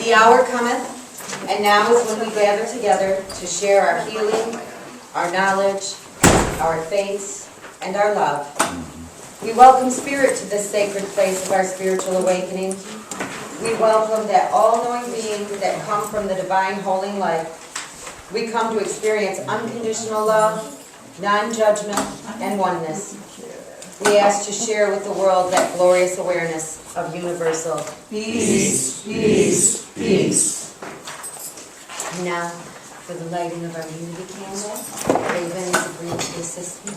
The hour cometh, and now is when we gather together to share our healing, our knowledge, our faiths, and our love. We welcome Spirit to this sacred place of our spiritual awakening. We welcome that all-knowing being that come from the divine holy light. We come to experience unconditional love, non-judgment, and oneness. We ask to share with the world that glorious awareness of universal peace, peace, peace. And now, for the lighting of our unity candle, Raven is agreed to assist me.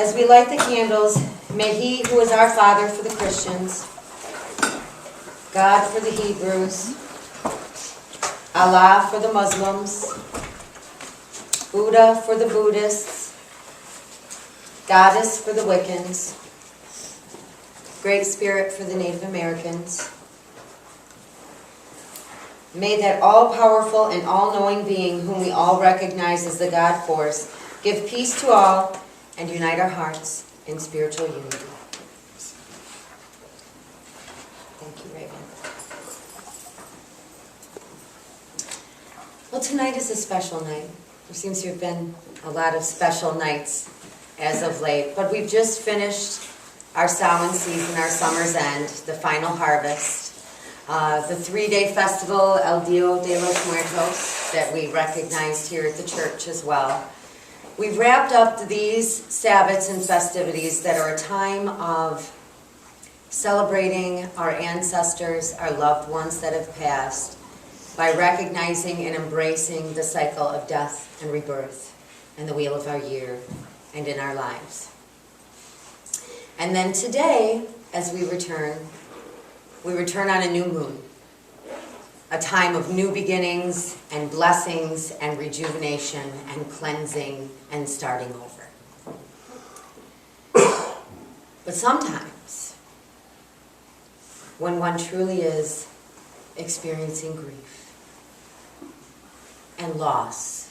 As we light the candles, may He who is our Father for the Christians, God for the Hebrews, Allah for the Muslims, Buddha for the Buddhists, Goddess for the Wiccans, Great Spirit for the Native Americans. May that all-powerful and all-knowing being whom we all recognize as the God Force give peace to all and unite our hearts in spiritual unity. Thank you, Raven. Well, tonight is a special night. There seems to have been a lot of special nights as of late, but we've just finished our Samhain season, our summer's end, the final harvest. The 3-day festival, El Dia de los Muertos, that we recognized here at the church as well. We've wrapped up these Sabbats and festivities that are a time of celebrating our ancestors, our loved ones that have passed, by recognizing and embracing the cycle of death and rebirth and the wheel of our year and in our lives. And then today, as we return on a new moon, a time of new beginnings and blessings and rejuvenation and cleansing and starting over. But sometimes, when one truly is experiencing grief and loss,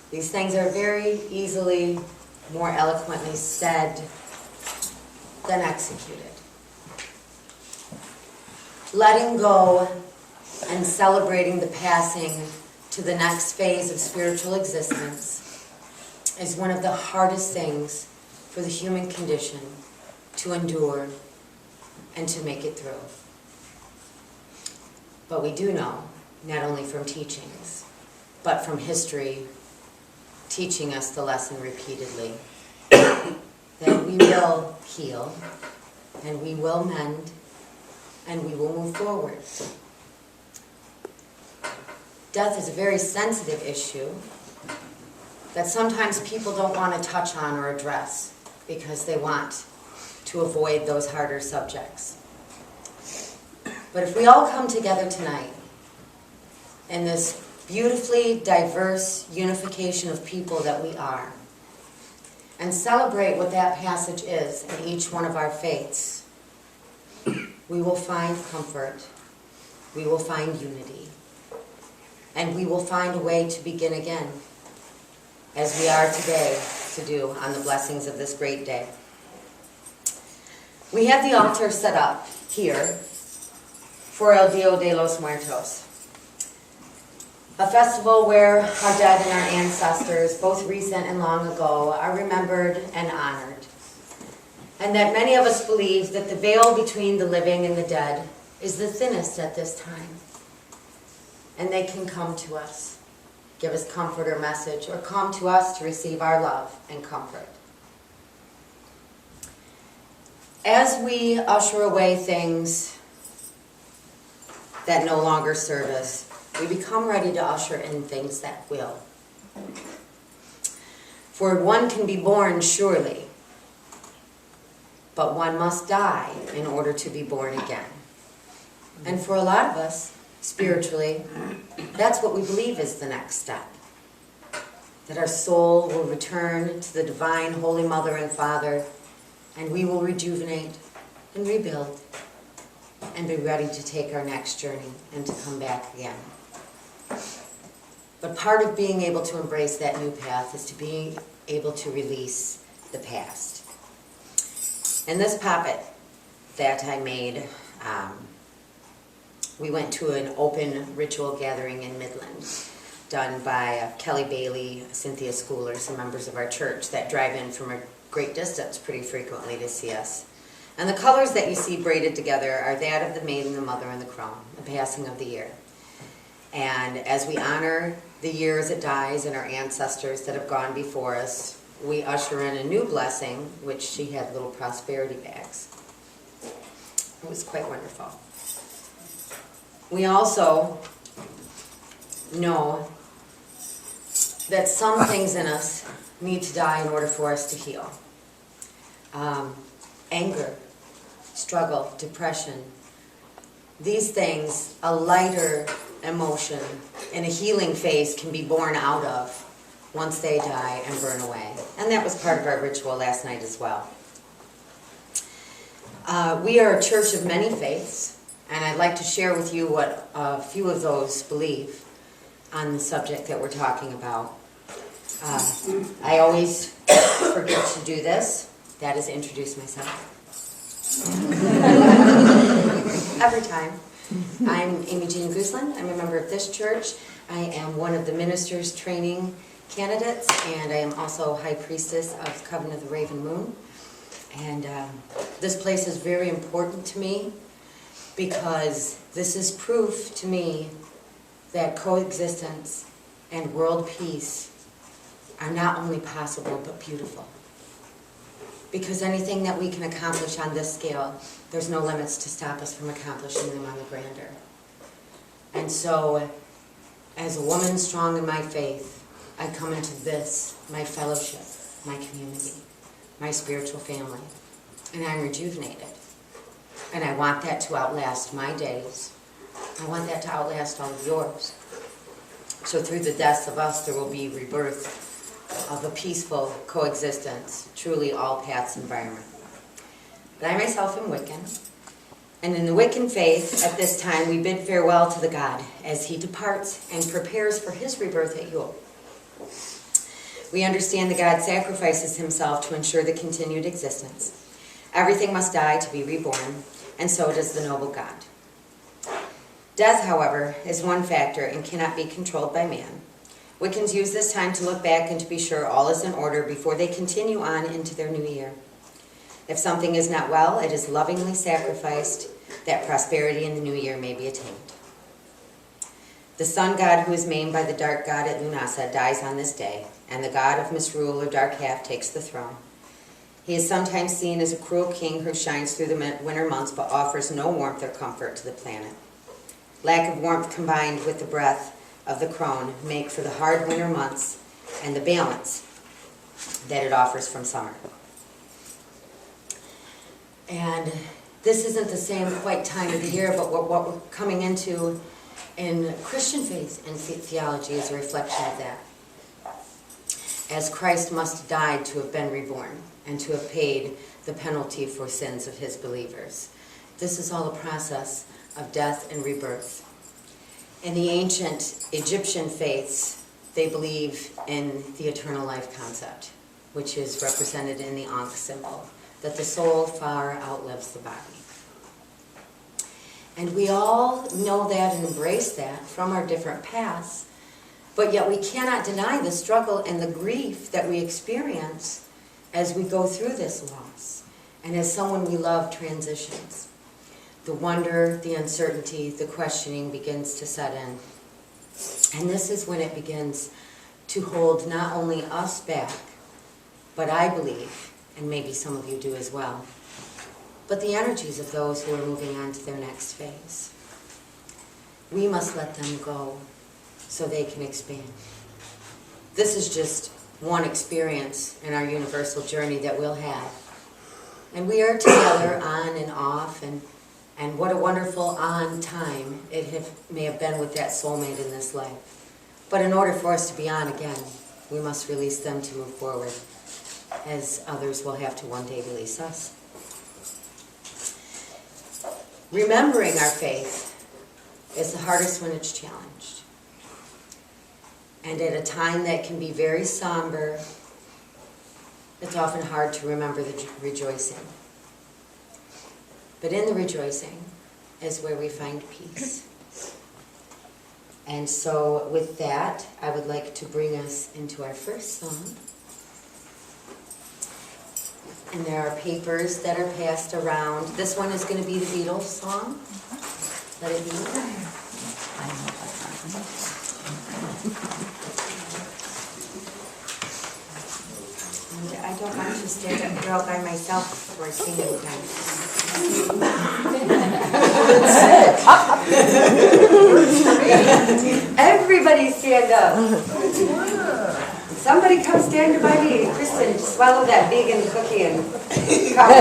these things are very easily, more eloquently said than executed. Letting go and celebrating the passing to the next phase of spiritual existence is one of the hardest things for the human condition to endure and to make it through. But we do know, not only from teachings, but from history teaching us the lesson repeatedly, that we will heal, and we will mend, and we will move forward. Death is a very sensitive issue that sometimes people don't want to touch on or address because they want to avoid those harder subjects. But if we all come together tonight in this beautifully diverse unification of people that we are, and celebrate what that passage is in each one of our faiths, we will find comfort, we will find unity, and we will find a way to begin again, as we are today to do on the blessings of this great day. We have the altar set up here for El Dia de los Muertos, a festival where our dead and our ancestors, both recent and long ago, are remembered and honored. And that many of us believe that the veil between the living and the dead is the thinnest at this time. And they can come to us, give us comfort or message, or come to us to receive our love and comfort. As we usher away things that no longer serve us, we become ready to usher in things that will. For one can be born, surely, but one must die in order to be born again. And for a lot of us, spiritually, that's what we believe is the next step. That our soul will return to the divine Holy Mother and Father, and we will rejuvenate and rebuild and be ready to take our next journey and to come back again. But part of being able to embrace that new path is to be able to release the past. And this puppet that I made, we went to an open ritual gathering in Midland, done by Kelly Bailey, Cynthia Schoolers, and members of our church that drive in from a great distance pretty frequently to see us. And the colors that you see braided together are that of the maiden, the mother, and the crone, the passing of the year. And as we honor the year as it dies and our ancestors that have gone before us, we usher in a new blessing, which she had little prosperity bags. It was quite wonderful. We also know that some things in us need to die in order for us to heal. Anger, struggle, depression, these things, a lighter emotion in a healing phase can be born out of once they die and burn away. And that was part of our ritual last night as well. We are a church of many faiths, and I'd like to share with you what a few of those believe on the subject that we're talking about. I always forget to do this. That is introduce myself. Every time. I'm Amy Jean Gooslin. I'm a member of this church. I am one of the ministers training candidates, and I am also high priestess of the Covenant of the Raven Moon. And this place is very important to me because this is proof to me that coexistence and world peace are not only possible but beautiful. Because anything that we can accomplish on this scale, there's no limits to stop us from accomplishing them on the grander. And so, as a woman strong in my faith, I come into this, my fellowship, my community, my spiritual family, and I'm rejuvenated. And I want that to outlast my days. I want that to outlast all of yours. So through the deaths of us, there will be rebirth of a peaceful coexistence, truly all paths environment. But I myself am Wiccan, and in the Wiccan faith, at this time, we bid farewell to the God as he departs and prepares for his rebirth at Yule. We understand that God sacrifices himself to ensure the continued existence. Everything must die to be reborn, and so does the noble God. Death, however, is one factor and cannot be controlled by man. Wiccans use this time to look back and to be sure all is in order before they continue on into their new year. If something is not well, it is lovingly sacrificed that prosperity in the new year may be attained. The sun god who is maimed by the dark god at Lunasa dies on this day, and the god of misrule or dark half takes the throne. He is sometimes seen as a cruel king who shines through the winter months but offers no warmth or comfort to the planet. Lack of warmth combined with the breath of the crone make for the hard winter months and the balance that it offers from summer. And this isn't the same quite time of the year, but what we're coming into in Christian faith and theology is a reflection of that. As Christ must have died to have been reborn and to have paid the penalty for sins of his believers. This is all a process of death and rebirth. In the ancient Egyptian faiths, they believe in the eternal life concept, which is represented in the Ankh symbol, that the soul far outlives the body. And we all know that and embrace that from our different paths, but yet we cannot deny the struggle and the grief that we experience as we go through this loss, and as someone we love transitions. The wonder, the uncertainty, the questioning begins to set in. And this is when it begins to hold not only us back, but I believe, and maybe some of you do as well, but the energies of those who are moving on to their next phase. We must let them go so they can expand. This is just one experience in our universal journey that we'll have. And we are together on and off, and what a wonderful on time it may have been with that soulmate in this life. But in order for us to be on again, we must release them to move forward, as others will have to one day release us. Remembering our faith is the hardest when it's challenged. And at a time that can be very somber it's often hard to remember the rejoicing. But in the rejoicing is where we find peace. And so with that, I would like to bring us into our first song. And there are papers that are passed around. This one is going to be the Beatles song. Let it be. And I don't want to stand up here all by myself for singing time. Everybody stand up. Somebody come stand by me. Kristen, swallow that vegan cookie and come.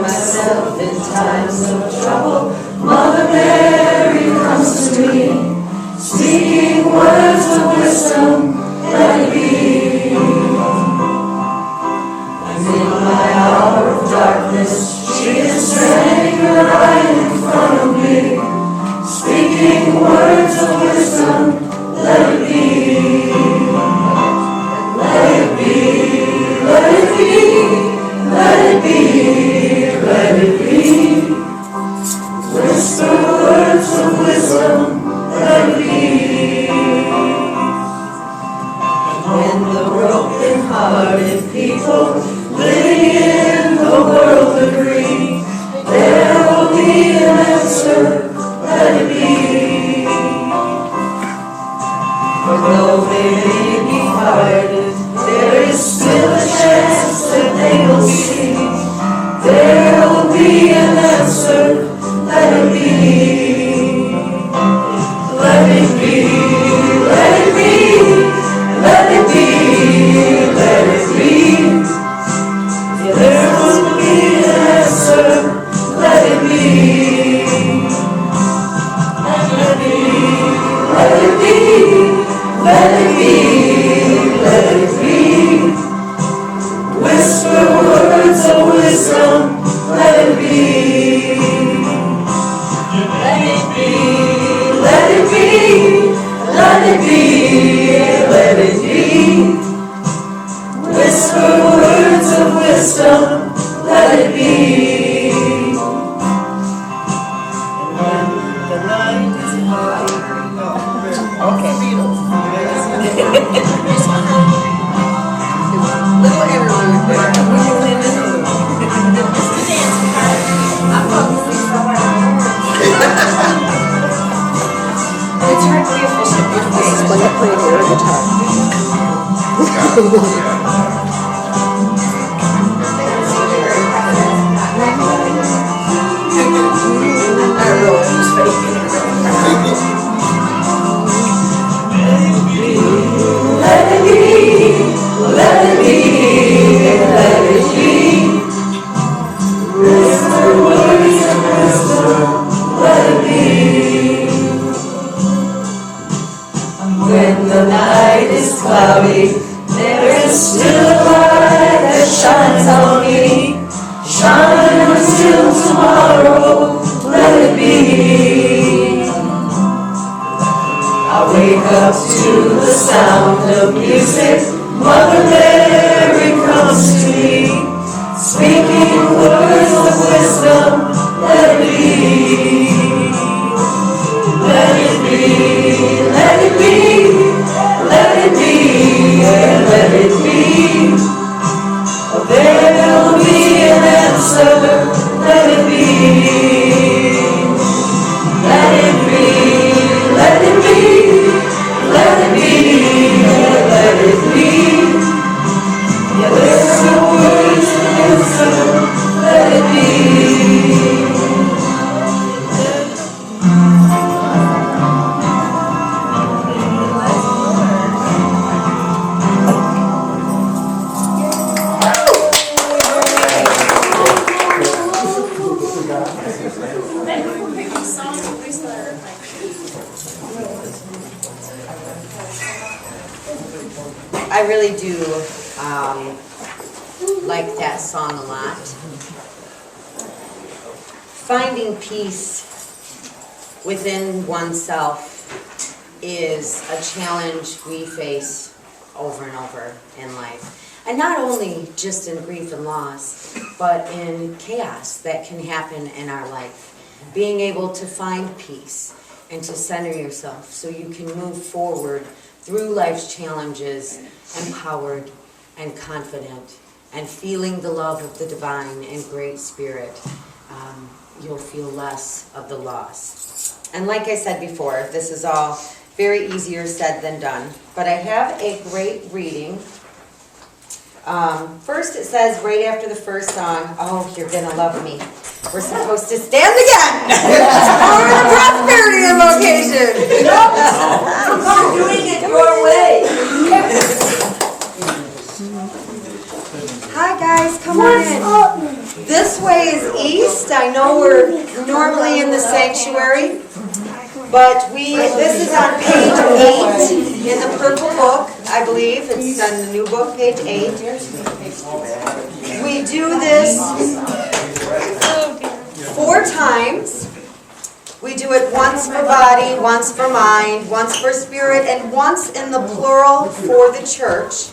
Myself in times of trouble, Mother Mary comes to me, speaking words of wisdom, let it be. And in my hour of darkness, she is standing right in front of me, speaking words of wisdom, let it be. Let it be, let it be, let it be. Let it be. Whisper words of wisdom, let it be. When the broken-hearted people living in the world agree, there will be an answer, let it be. For though they may be parted, there is still a chance that they will see. There will be an answer, let it be. Let it be, let it be, let it be, let it be. There will be an answer, let it be. Let it be, let it be, let it be, let it be. Whisper words of wisdom, let it be. Let it be, let it be, let it be, let it be. Whisper words of wisdom, let it be. When the night is high. Okay. Little interlude there. It's hard to be efficient. When you play your guitar. Let it be, let it be, let it be. Whisper words of wisdom, let it be. When the night is cloudy, there is still a light that shines on me. Shine until tomorrow, let it be. I wake up to the sound of music, Mother Mary like that song a lot. Finding peace within oneself is a challenge we face over and over in life. And not only just in grief and loss, but in chaos that can happen in our life. Being able to find peace and to center yourself so you can move forward through life's challenges empowered and confident and feeling the love of the divine and great spirit. You'll feel less of the loss. And like I said before, this is all very easier said than done. But I have a great reading. First it says, right after the first song, oh, you're gonna love me. We're supposed to stand again for the prosperity invocation. I'm doing it your way. Hi guys, come on in. This way is east. I know we're normally in the sanctuary, but this is on page 8 in the purple book, I believe. It's on the new book, page 8. We do this 4 times. We do it once for body, once for mind, once for spirit, and once in the plural for the church.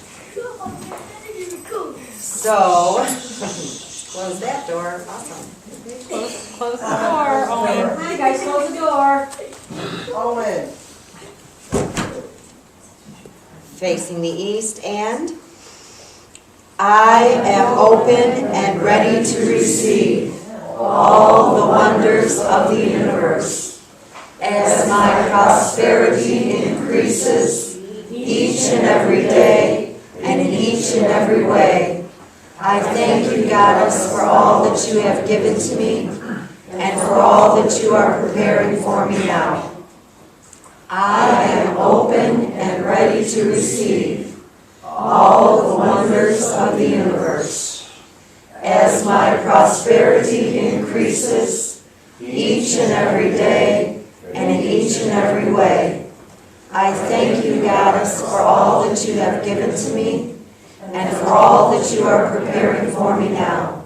So, close that door. Awesome. Close the door, Owen. Hi guys, close the door. Owen. Facing the east, and I am open and ready to receive all the wonders of the universe. As my prosperity increases each and every day and in each and every way, I thank you, Goddess, for all that you have given to me and for all that you are preparing for me now. I am open and ready to receive all the wonders of the universe. As my prosperity increases each and every day and in each and every way, I thank you, Goddess, for all that you have given to me and for all that you are preparing for me now.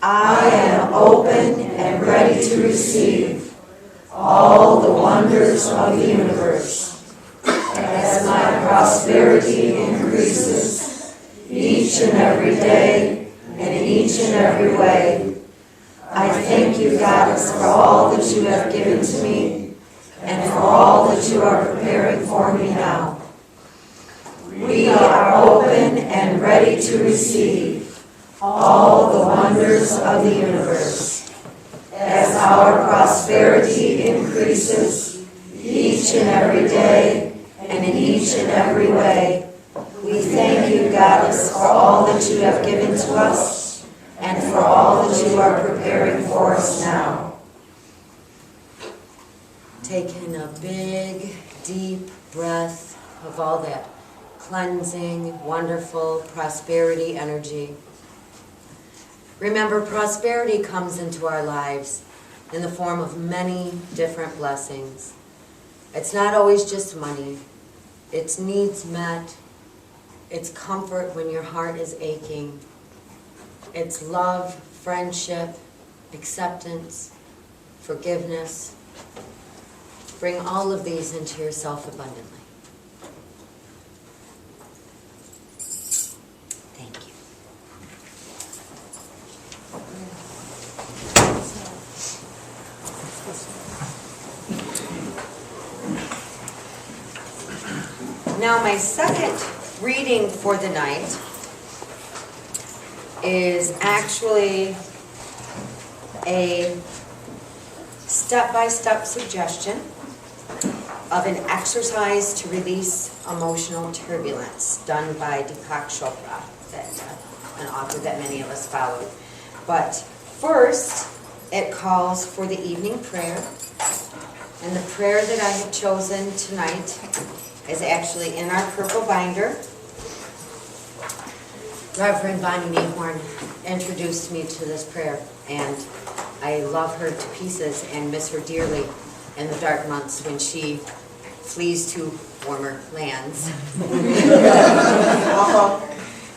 I am open and ready to receive all the wonders of the universe. As my prosperity increases each and every day and in each and every way, I thank you, Goddess, for all that you have given to me and for all that you are preparing for me now. We are open and ready to receive all the wonders of the universe. As our prosperity increases each and every day and in each and every way, we thank you, Goddess, for all that you have given to us and for all that you are preparing for us now. Taking a big, deep breath of all that cleansing, wonderful prosperity energy. Remember, prosperity comes into our lives in the form of many different blessings. It's not always just money. It's needs met. It's comfort when your heart is aching. It's love, friendship, acceptance, forgiveness. Bring all of these into yourself abundantly. Thank you. Now my second reading for the night is actually a step-by-step suggestion of an exercise to release emotional turbulence done by Deepak Chopra, an author that many of us followed. But first, it calls for the evening prayer. And the prayer that I have chosen tonight is actually in our purple binder. Reverend Bonnie Nehorn introduced me to this prayer, and I love her to pieces and miss her dearly in the dark months when she flees to warmer lands.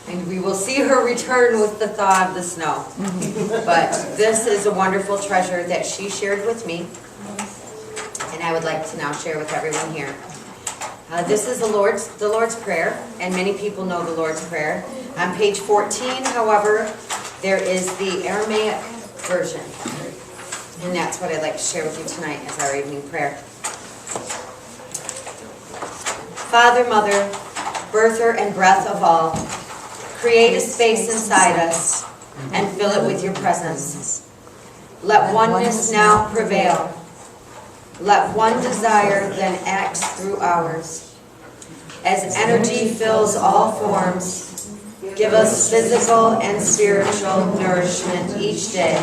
And we will see her return with the thaw of the snow. But this is a wonderful treasure that she shared with me, and I would like to now share with everyone here. This is the Lord's Prayer, and many people know the Lord's Prayer. On page 14, however, there is the Aramaic version, and that's what I'd like to share with you tonight as our evening prayer. Father, Mother, birther and breath of all, create a space inside us and fill it with your presence. Let oneness now prevail. Let one desire then act through ours. As energy fills all forms, give us physical and spiritual nourishment each day.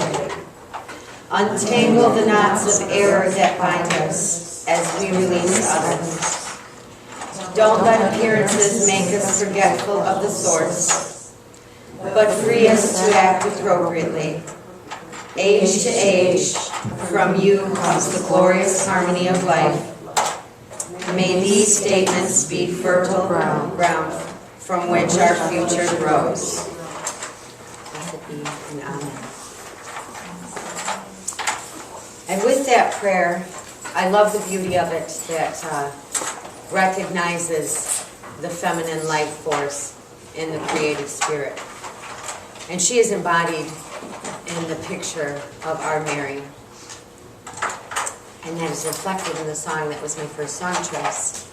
Untangle the knots of error that bind us as we release others. Don't let appearances make us forgetful of the source, but free us to act appropriately. Age to age, from you comes the glorious harmony of life. May these statements be fertile ground from which our future grows. Blessed be and amen. And with that prayer, I love the beauty of it that recognizes the feminine life force in the creative spirit. And she is embodied in the picture of our Mary. And that is reflected in the song that was my first song choice.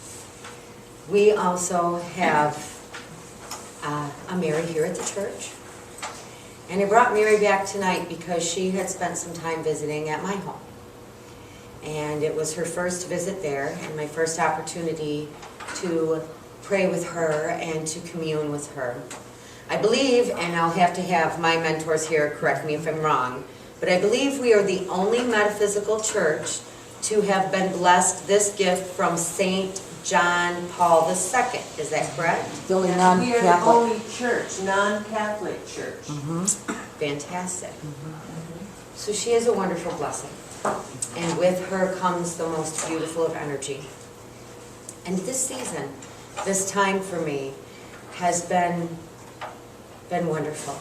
We also have a Mary here at the church. And I brought Mary back tonight because she had spent some time visiting at my home. And it was her first visit there and my first opportunity to pray with her and to commune with her. I believe, and I'll have to have my mentors here correct me if I'm wrong, but I believe we are the only metaphysical church to have been blessed this gift from St. John Paul II. Is that correct? The only We are the non-Catholic. only church, non-Catholic church. Fantastic. So she is a wonderful blessing. And with her comes the most beautiful of energy. And this season, this time for me, has been wonderful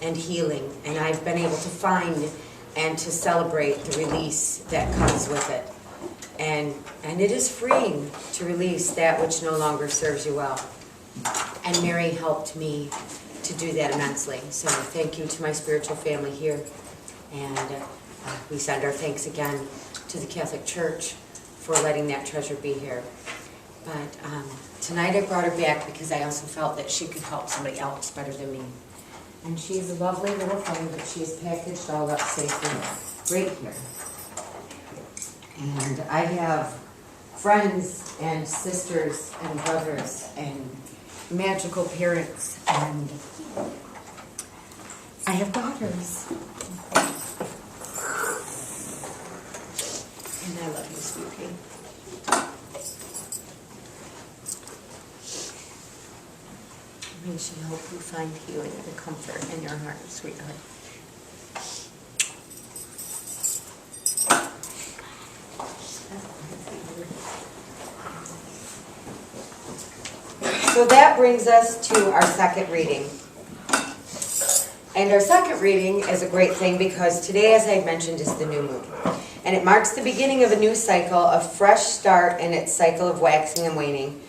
and healing. And I've been able to find and to celebrate the release that comes with it. And it is freeing to release that which no longer serves you well. And Mary helped me to do that immensely. So thank you to my spiritual family here. And we send our thanks again to the Catholic Church for letting that treasure be here. But tonight I brought her back because I also felt that she could help somebody else better than me. And she's a lovely little thing that she's packaged all up safely right here. And I have friends and sisters and brothers and magical parents, and I have daughters. And I love you, sweetie. May she help you find healing and comfort in your heart, sweetheart. So that brings us to our second reading. And our second reading is a great thing because today, as I mentioned, is the new moon. And it marks the beginning of a new cycle, a fresh start in its cycle of waxing and waning.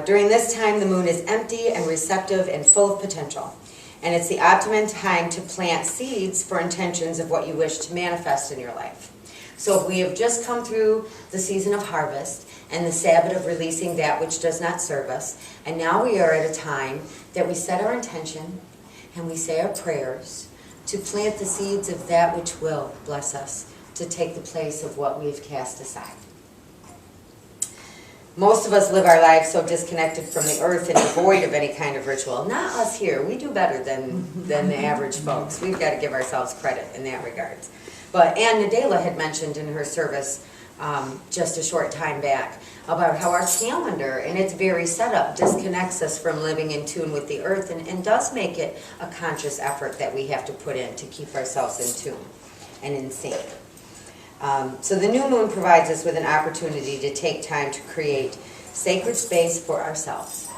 During this time, the moon is empty and receptive and full of potential. And it's the optimum time to plant seeds for intentions of what you wish to manifest in your life. So we have just come through the season of harvest and the Sabbath of releasing that which does not serve us. And now we are at a time that we set our intention and we say our prayers to plant the seeds of that which will bless us, to take the place of what we've cast aside. Most of us live our lives so disconnected from the earth and devoid of any kind of ritual. Not us here. We do better than the average folks. We've got to give ourselves credit in that regard. But Ann Nadela had mentioned in her service just a short time back about how our calendar and its very setup disconnects us from living in tune with the earth and does make it a conscious effort that we have to put in to keep ourselves in tune and in sync. So the new moon provides us with an opportunity to take time to create sacred space for ourselves.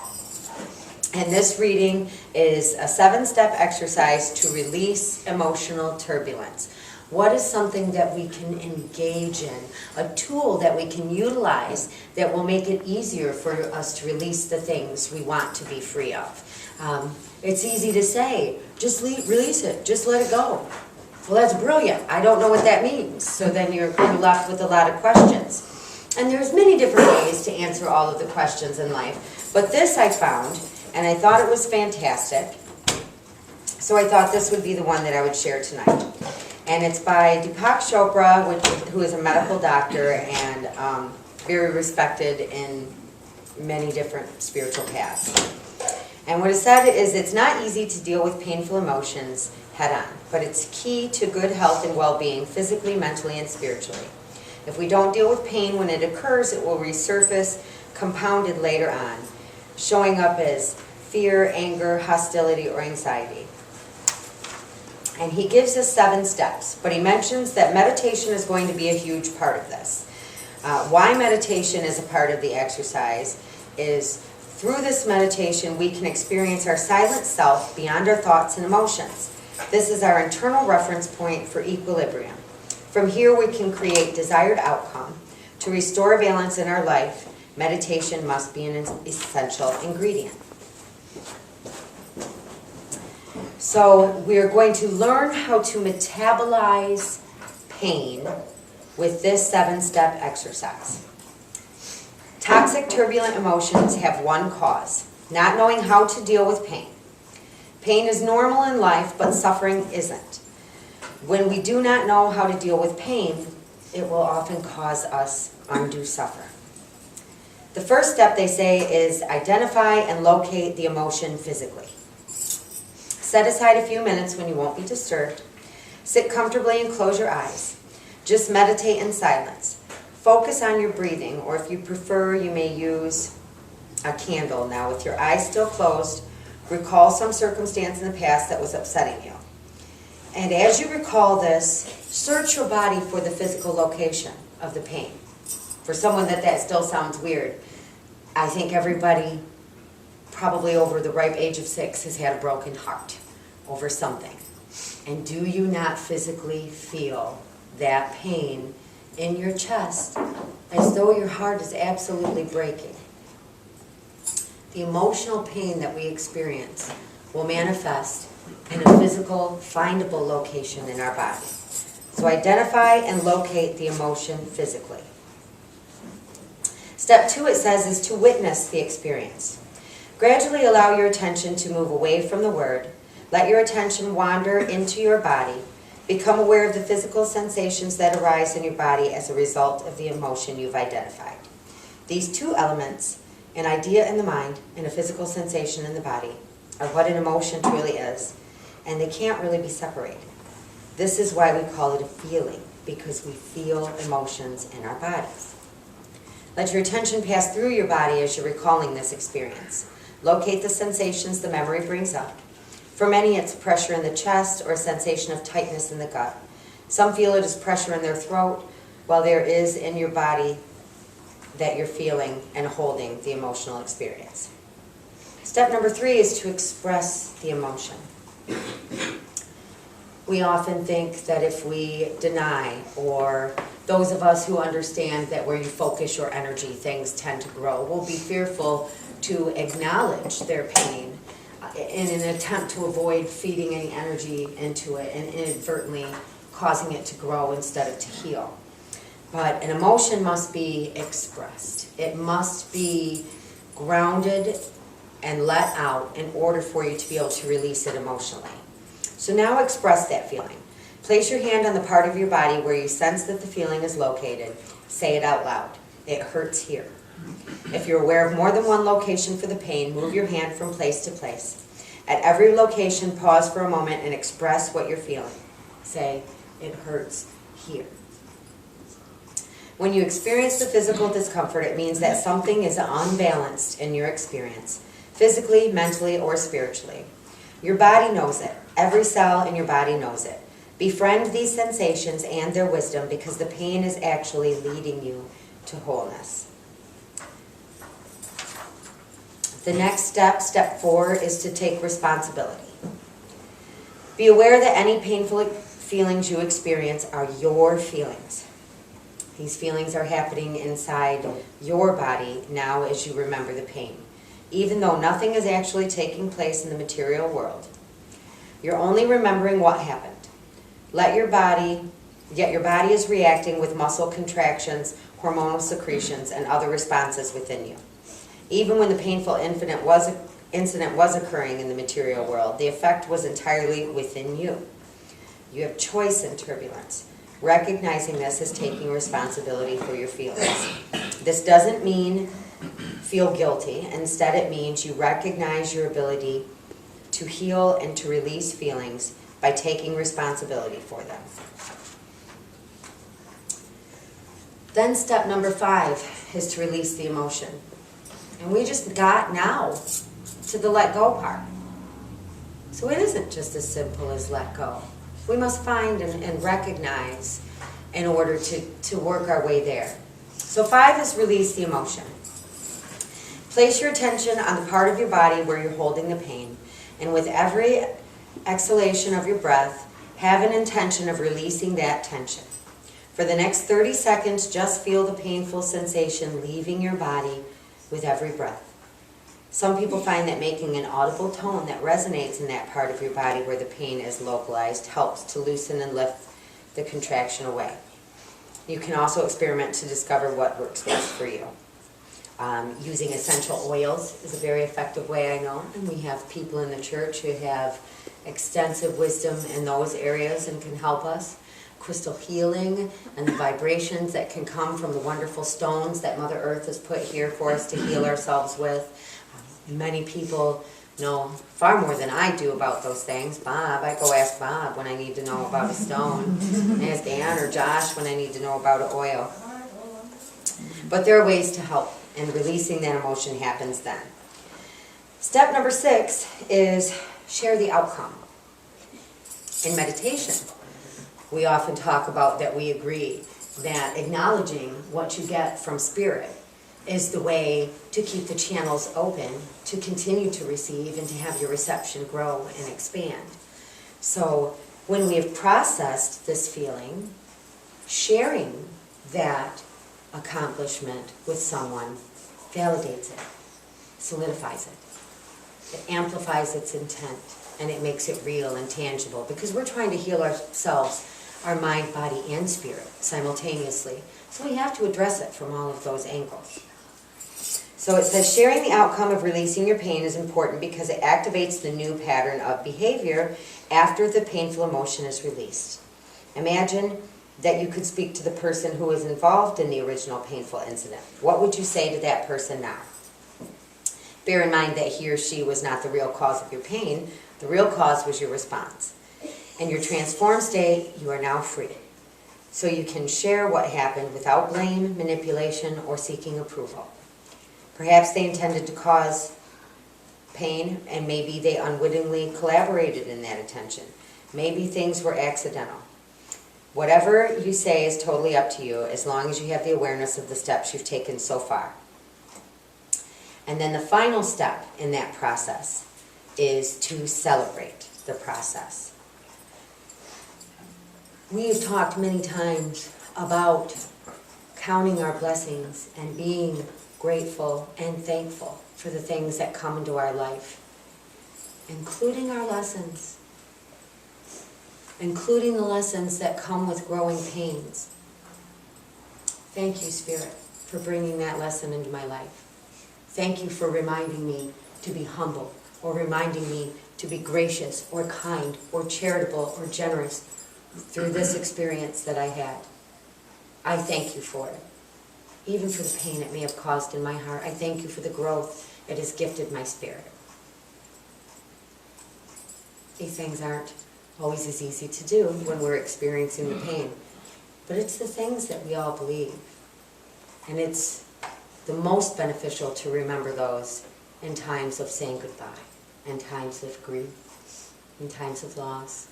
And this reading is a 7-step exercise to release emotional turbulence. What is something that we can engage in? A tool that we can utilize that will make it easier for us to release the things we want to be free of. It's easy to say, just release it, just let it go. Well, that's brilliant. I don't know what that means. So then you're left with a lot of questions. And there's many different ways to answer all of the questions in life. But this I found, and I thought it was fantastic. So I thought this would be the one that I would share tonight. And it's by Deepak Chopra, who is a medical doctor and very respected in many different spiritual paths. And what it said is, it's not easy to deal with painful emotions head on, but it's key to good health and well-being physically, mentally, and spiritually. If we don't deal with pain when it occurs, it will resurface, compounded later on, showing up as fear, anger, hostility, or anxiety. And he gives us 7 steps, but he mentions that meditation is going to be a huge part of this. Why meditation is a part of the exercise is through this meditation we can experience our silent self beyond our thoughts and emotions. This is our internal reference point for equilibrium. From here we can create desired outcome. To restore balance in our life, meditation must be an essential ingredient. So we're going to learn how to metabolize pain with this 7-step exercise. Toxic, turbulent emotions have one cause: not knowing how to deal with pain. Pain is normal in life, but suffering isn't. When we do not know how to deal with pain, it will often cause us undue suffering. The first step, they say, is identify and locate the emotion physically. Set aside a few minutes when you won't be disturbed. Sit comfortably and close your eyes. Just meditate in silence. Focus on your breathing, or if you prefer, you may use a candle. Now, with your eyes still closed, recall some circumstance in the past that was upsetting you. And as you recall this, search your body for the physical location of the pain. For someone that still sounds weird, I think everybody probably over the ripe age of 6 has had a broken heart over something. And do you not physically feel that pain in your chest as though your heart is absolutely breaking? The emotional pain that we experience will manifest in a physical, findable location in our body. So identify and locate the emotion physically. Step 2, it says, is to witness the experience. Gradually allow your attention to move away from the word. Let your attention wander into your body. Become aware of the physical sensations that arise in your body as a result of the emotion you've identified. These 2 elements, an idea in the mind and a physical sensation in the body, are what an emotion truly is, and they can't really be separated. This is why we call it a feeling, because we feel emotions in our bodies. Let your attention pass through your body as you're recalling this experience. Locate the sensations the memory brings up. For many, it's pressure in the chest or a sensation of tightness in the gut. Some feel it as pressure in their throat, while there is in your body that you're feeling and holding the emotional experience. Step number 3 is to express the emotion. We often think that if we deny, or those of us who understand that where you focus your energy, things tend to grow, will be fearful to acknowledge their pain in an attempt to avoid feeding any energy into it and inadvertently causing it to grow instead of to heal. But an emotion must be expressed. It must be grounded and let out in order for you to be able to release it emotionally. So now express that feeling. Place your hand on the part of your body where you sense that the feeling is located. Say it out loud. It hurts here. If you're aware of more than one location for the pain, move your hand from place to place. At every location, pause for a moment and express what you're feeling. Say, it hurts here. When you experience the physical discomfort, it means that something is unbalanced in your experience, physically, mentally, or spiritually. Your body knows it. Every cell in your body knows it. Befriend these sensations and their wisdom, because the pain is actually leading you to wholeness. The next step, step 4, is to take responsibility. Be aware that any painful feelings you experience are your feelings. These feelings are happening inside your body now as you remember the pain, even though nothing is actually taking place in the material world. You're only remembering what happened. Yet your body is reacting with muscle contractions, hormonal secretions, and other responses within you. Even when the painful incident was occurring in the material world, the effect was entirely within you. You have choice in turbulence. Recognizing this is taking responsibility for your feelings. This doesn't mean feel guilty. Instead, it means you recognize your ability to heal and to release feelings by taking responsibility for them. Then step number 5 is to release the emotion. And we just got now to the let go part. So it isn't just as simple as let go. We must find and recognize in order to work our way there. So 5 is release the emotion. Place your attention on the part of your body where you're holding the pain, and with every exhalation of your breath, have an intention of releasing that tension. For the next 30 seconds, just feel the painful sensation leaving your body with every breath. Some people find that making an audible tone that resonates in that part of your body where the pain is localized helps to loosen and lift the contraction away. You can also experiment to discover what works best for you. Using essential oils is a very effective way, I know, and we have people in the church who have extensive wisdom in those areas and can help us. Crystal healing and the vibrations that can come from the wonderful stones that Mother Earth has put here for us to heal ourselves with. Many people know far more than I do about those things. Bob, I go ask Bob when I need to know about a stone. Ask Ann or Josh when I need to know about an oil. But there are ways to help, and releasing that emotion happens then. Step number 6 is share the outcome. In meditation, we often talk about that we agree that acknowledging what you get from spirit is the way to keep the channels open, to continue to receive and to have your reception grow and expand. So when we have processed this feeling, sharing that accomplishment with someone validates it, solidifies it. It amplifies its intent, and it makes it real and tangible, because we're trying to heal ourselves, our mind, body, and spirit simultaneously. So we have to address it from all of those angles. So it says sharing the outcome of releasing your pain is important because it activates the new pattern of behavior after the painful emotion is released. Imagine that you could speak to the person who was involved in the original painful incident. What would you say to that person now? Bear in mind that he or she was not the real cause of your pain. The real cause was your response. In your transformed state, you are now free. So you can share what happened without blame, manipulation, or seeking approval. Perhaps they intended to cause pain, and maybe they unwittingly collaborated in that attention. Maybe things were accidental. Whatever you say is totally up to you, as long as you have the awareness of the steps you've taken so far. And then the final step in that process is to celebrate the process. We've talked many times about counting our blessings and being grateful and thankful for the things that come into our life, including our lessons, including the lessons that come with growing pains. Thank you, Spirit, for bringing that lesson into my life. Thank you for reminding me to be humble, or reminding me to be gracious or kind or charitable or generous through this experience that I had. I thank you for it. Even for the pain it may have caused in my heart, I thank you for the growth it has gifted my spirit. These things aren't always as easy to do when we're experiencing the pain, but it's the things that we all believe. And it's the most beneficial to remember those in times of saying goodbye, in times of grief, in times of loss,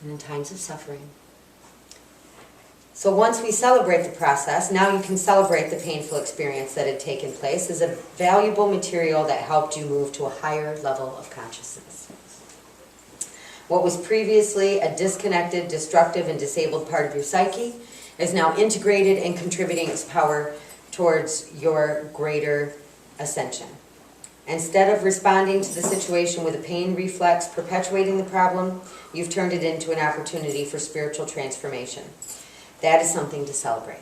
and in times of suffering. So once we celebrate the process, now you can celebrate the painful experience that had taken place as a valuable material that helped you move to a higher level of consciousness. What was previously a disconnected, destructive, and disabled part of your psyche is now integrated and contributing its power towards your greater ascension. Instead of responding to the situation with a pain reflex perpetuating the problem, you've turned it into an opportunity for spiritual transformation. That is something to celebrate.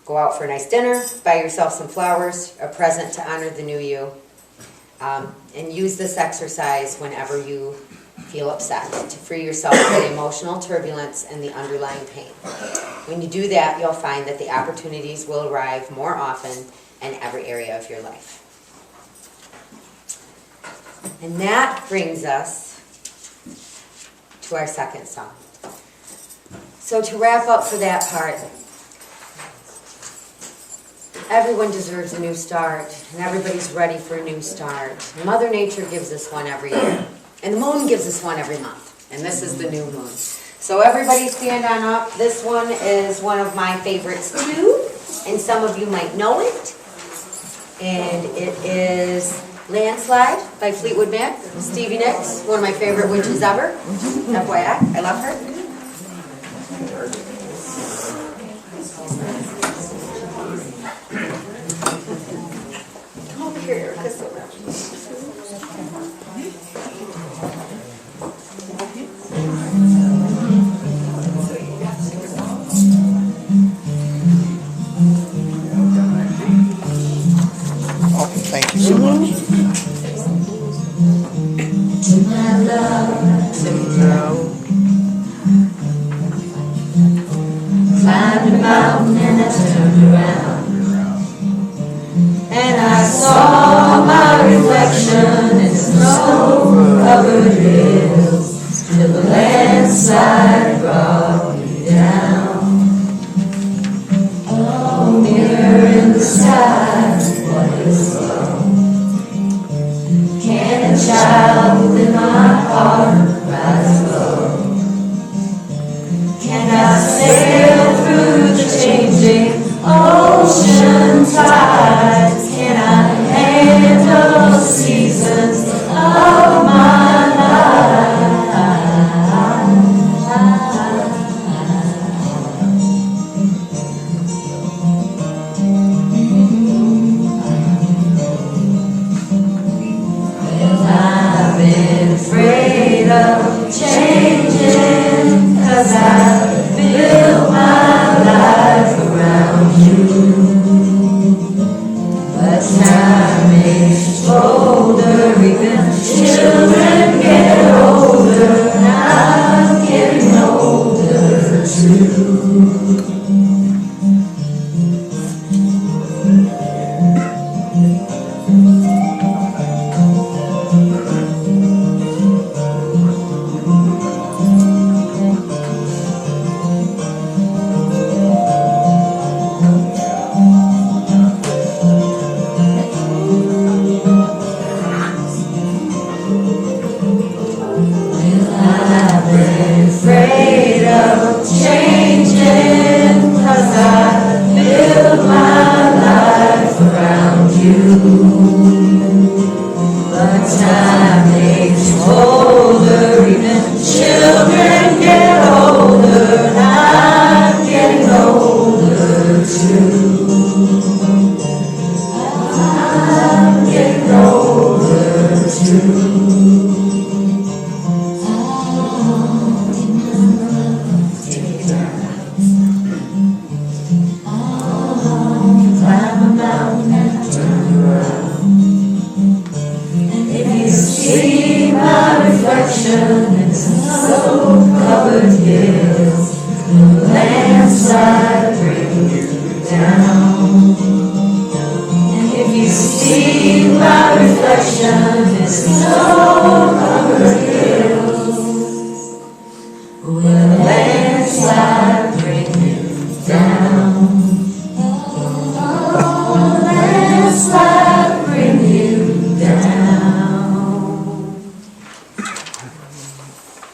Go out for a nice dinner, buy yourself some flowers, a present to honor the new you, and use this exercise whenever you feel upset to free yourself from the emotional turbulence and the underlying pain. When you do that, you'll find that the opportunities will arrive more often in every area of your life. And that brings us to our second song. So to wrap up for that part, everyone deserves a new start, and everybody's ready for a new start. Mother Nature gives us one every year, and the moon gives us one every month, and this is the new moon. So everybody stand on up. This one is one of my favorites too, and some of you might know it. And it is Landslide by Fleetwood Mac, Stevie Nicks, one of my favorite witches ever. FYI, I love her. Come over here, Erica, so much. Thank you so much. To my love, climbed a mountain and I turned around, and I saw my reflection in snow-covered hills till the landslide brought me down. Oh, mirror in the sky, what is love? Can a child within my heart rise above? Can I sail through the changing ocean tides? Can I handle the seasons of my life? I've been afraid of changing, 'cause I built my life around you. But time makes you older, even children get older, and I'm getting older too. Afraid of changing, 'cause I built my life around you. But time makes you older, even children get older, and I'm getting older too. I'm getting older too. Climb a mountain and turn around, and if you see my reflection in snow-covered hills, the landslide bring you down. And if you see my reflection in snow-covered hills, will the landslide bring you down? Landslide bring you down.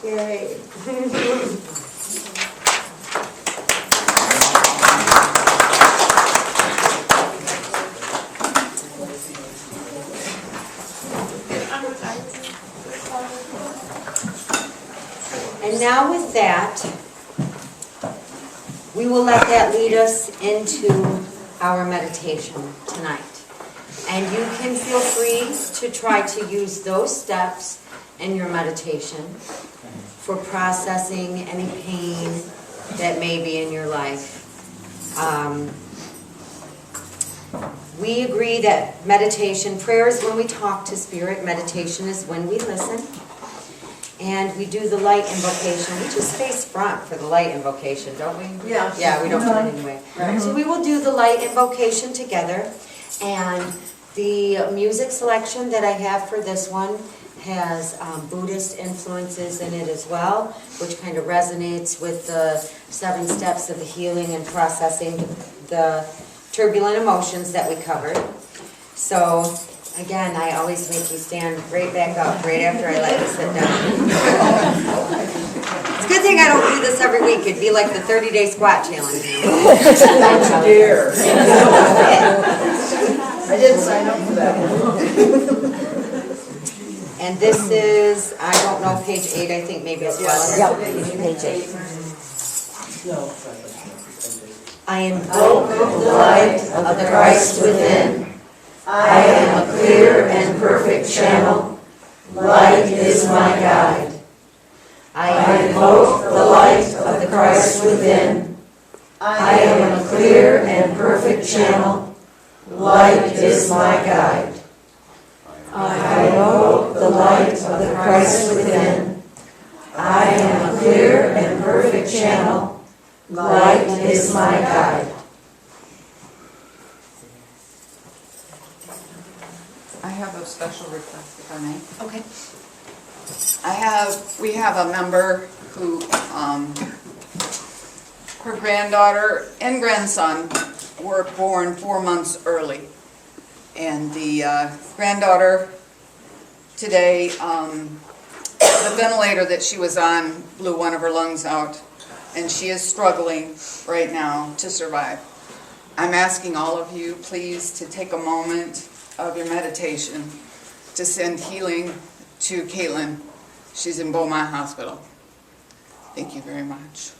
Yay. And now with that, we will let that lead us into our meditation tonight. And you can feel free to try to use those steps in your meditation for processing any pain that may be in your life. We agree that meditation, prayer is when we talk to Spirit, meditation is when we listen. And we do the light invocation. We just face front for the light invocation, don't we? Yeah. Yeah, we don't turn anyway. Right. So we will do the light invocation together. And the music selection that I have for this one has Buddhist influences in it as well, which kind of resonates with the 7 steps of the healing and processing the turbulent emotions that we covered. So, again, I always make you stand right back up right after I let you sit down. It's a good thing I don't do this every week. It'd be like the 30-day squat challenge. Don't you dare. I didn't sign up for that one. And this is, I don't know, page 8, I think maybe as well. Yep, page 8. I invoke the light of the Christ within. I am a clear and perfect channel. Light is my guide. I invoke the light of the Christ within. I am a clear and perfect channel. Light is my guide. I invoke the light of the Christ within. I am a clear and perfect channel. Light is my guide. I have a special request, if I may. Okay. We have a member who, her granddaughter and grandson were born 4 months early. And the granddaughter today, the ventilator that she was on blew one of her lungs out. And she is struggling right now to survive. I'm asking all of you, please, to take a moment of your meditation to send healing to Caitlin. She's in Beaumont Hospital. Thank you very much.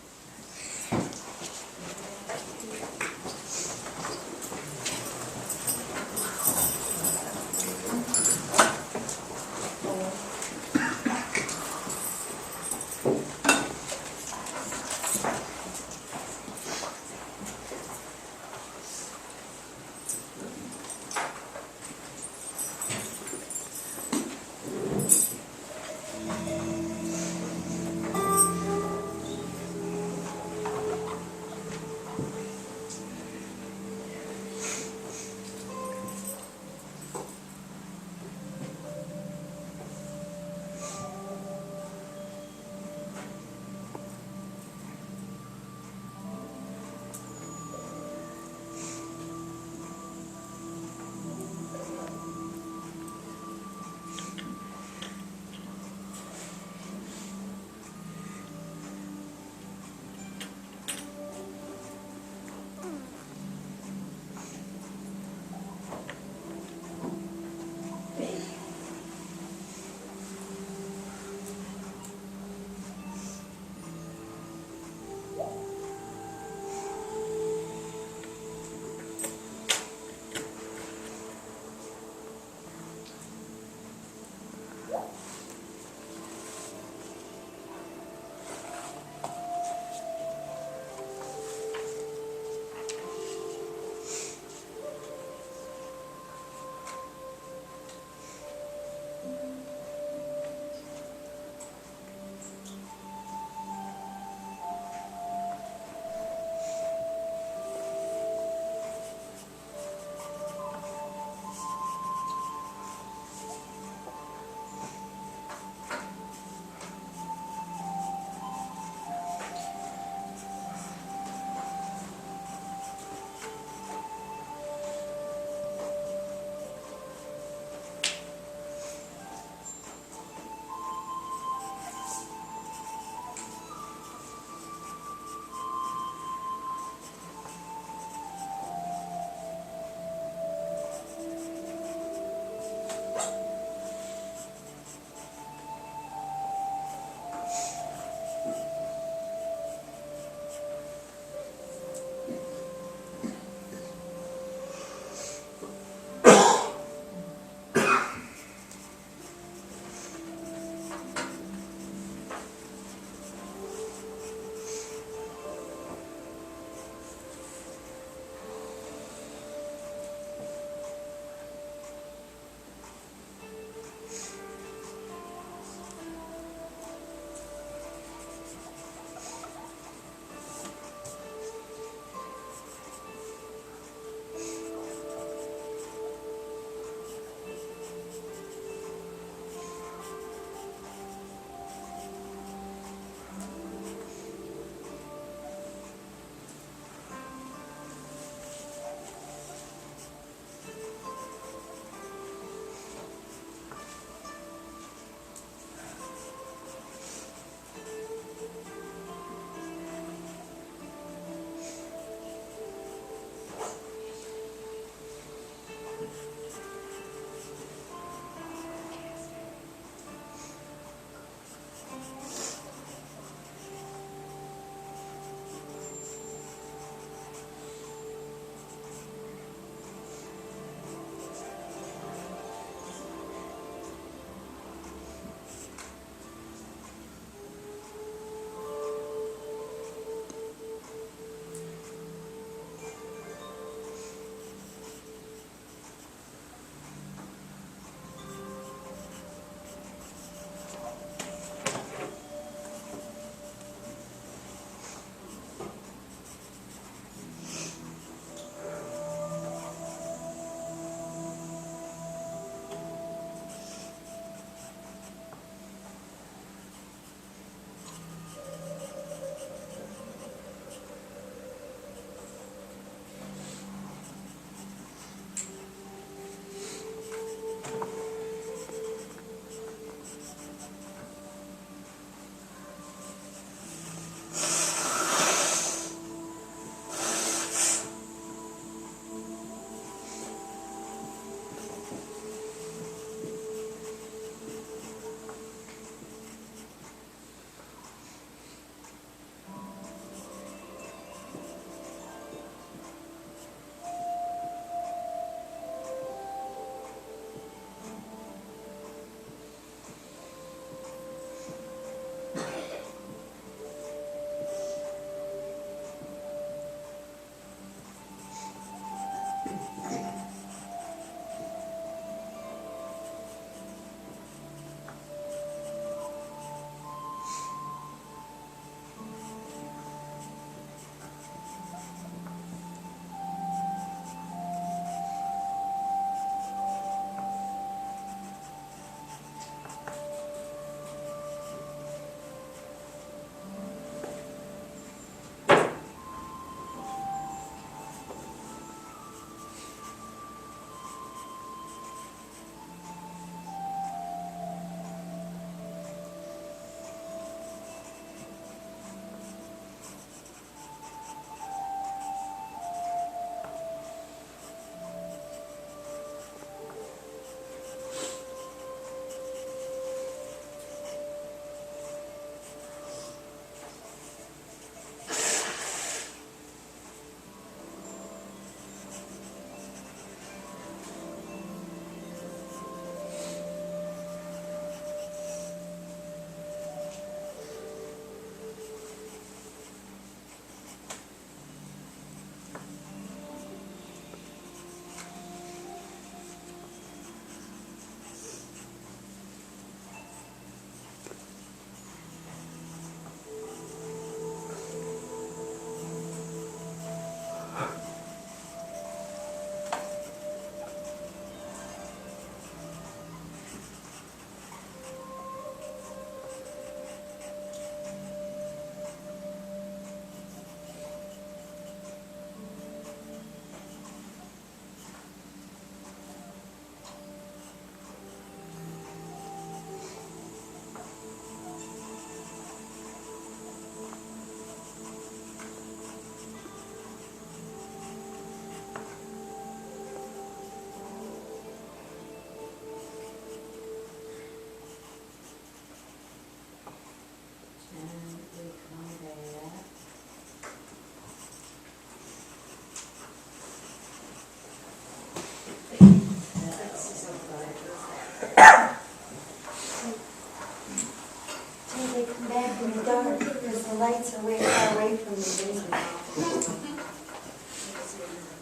they come back in the dark because the lights are way far away from the basement.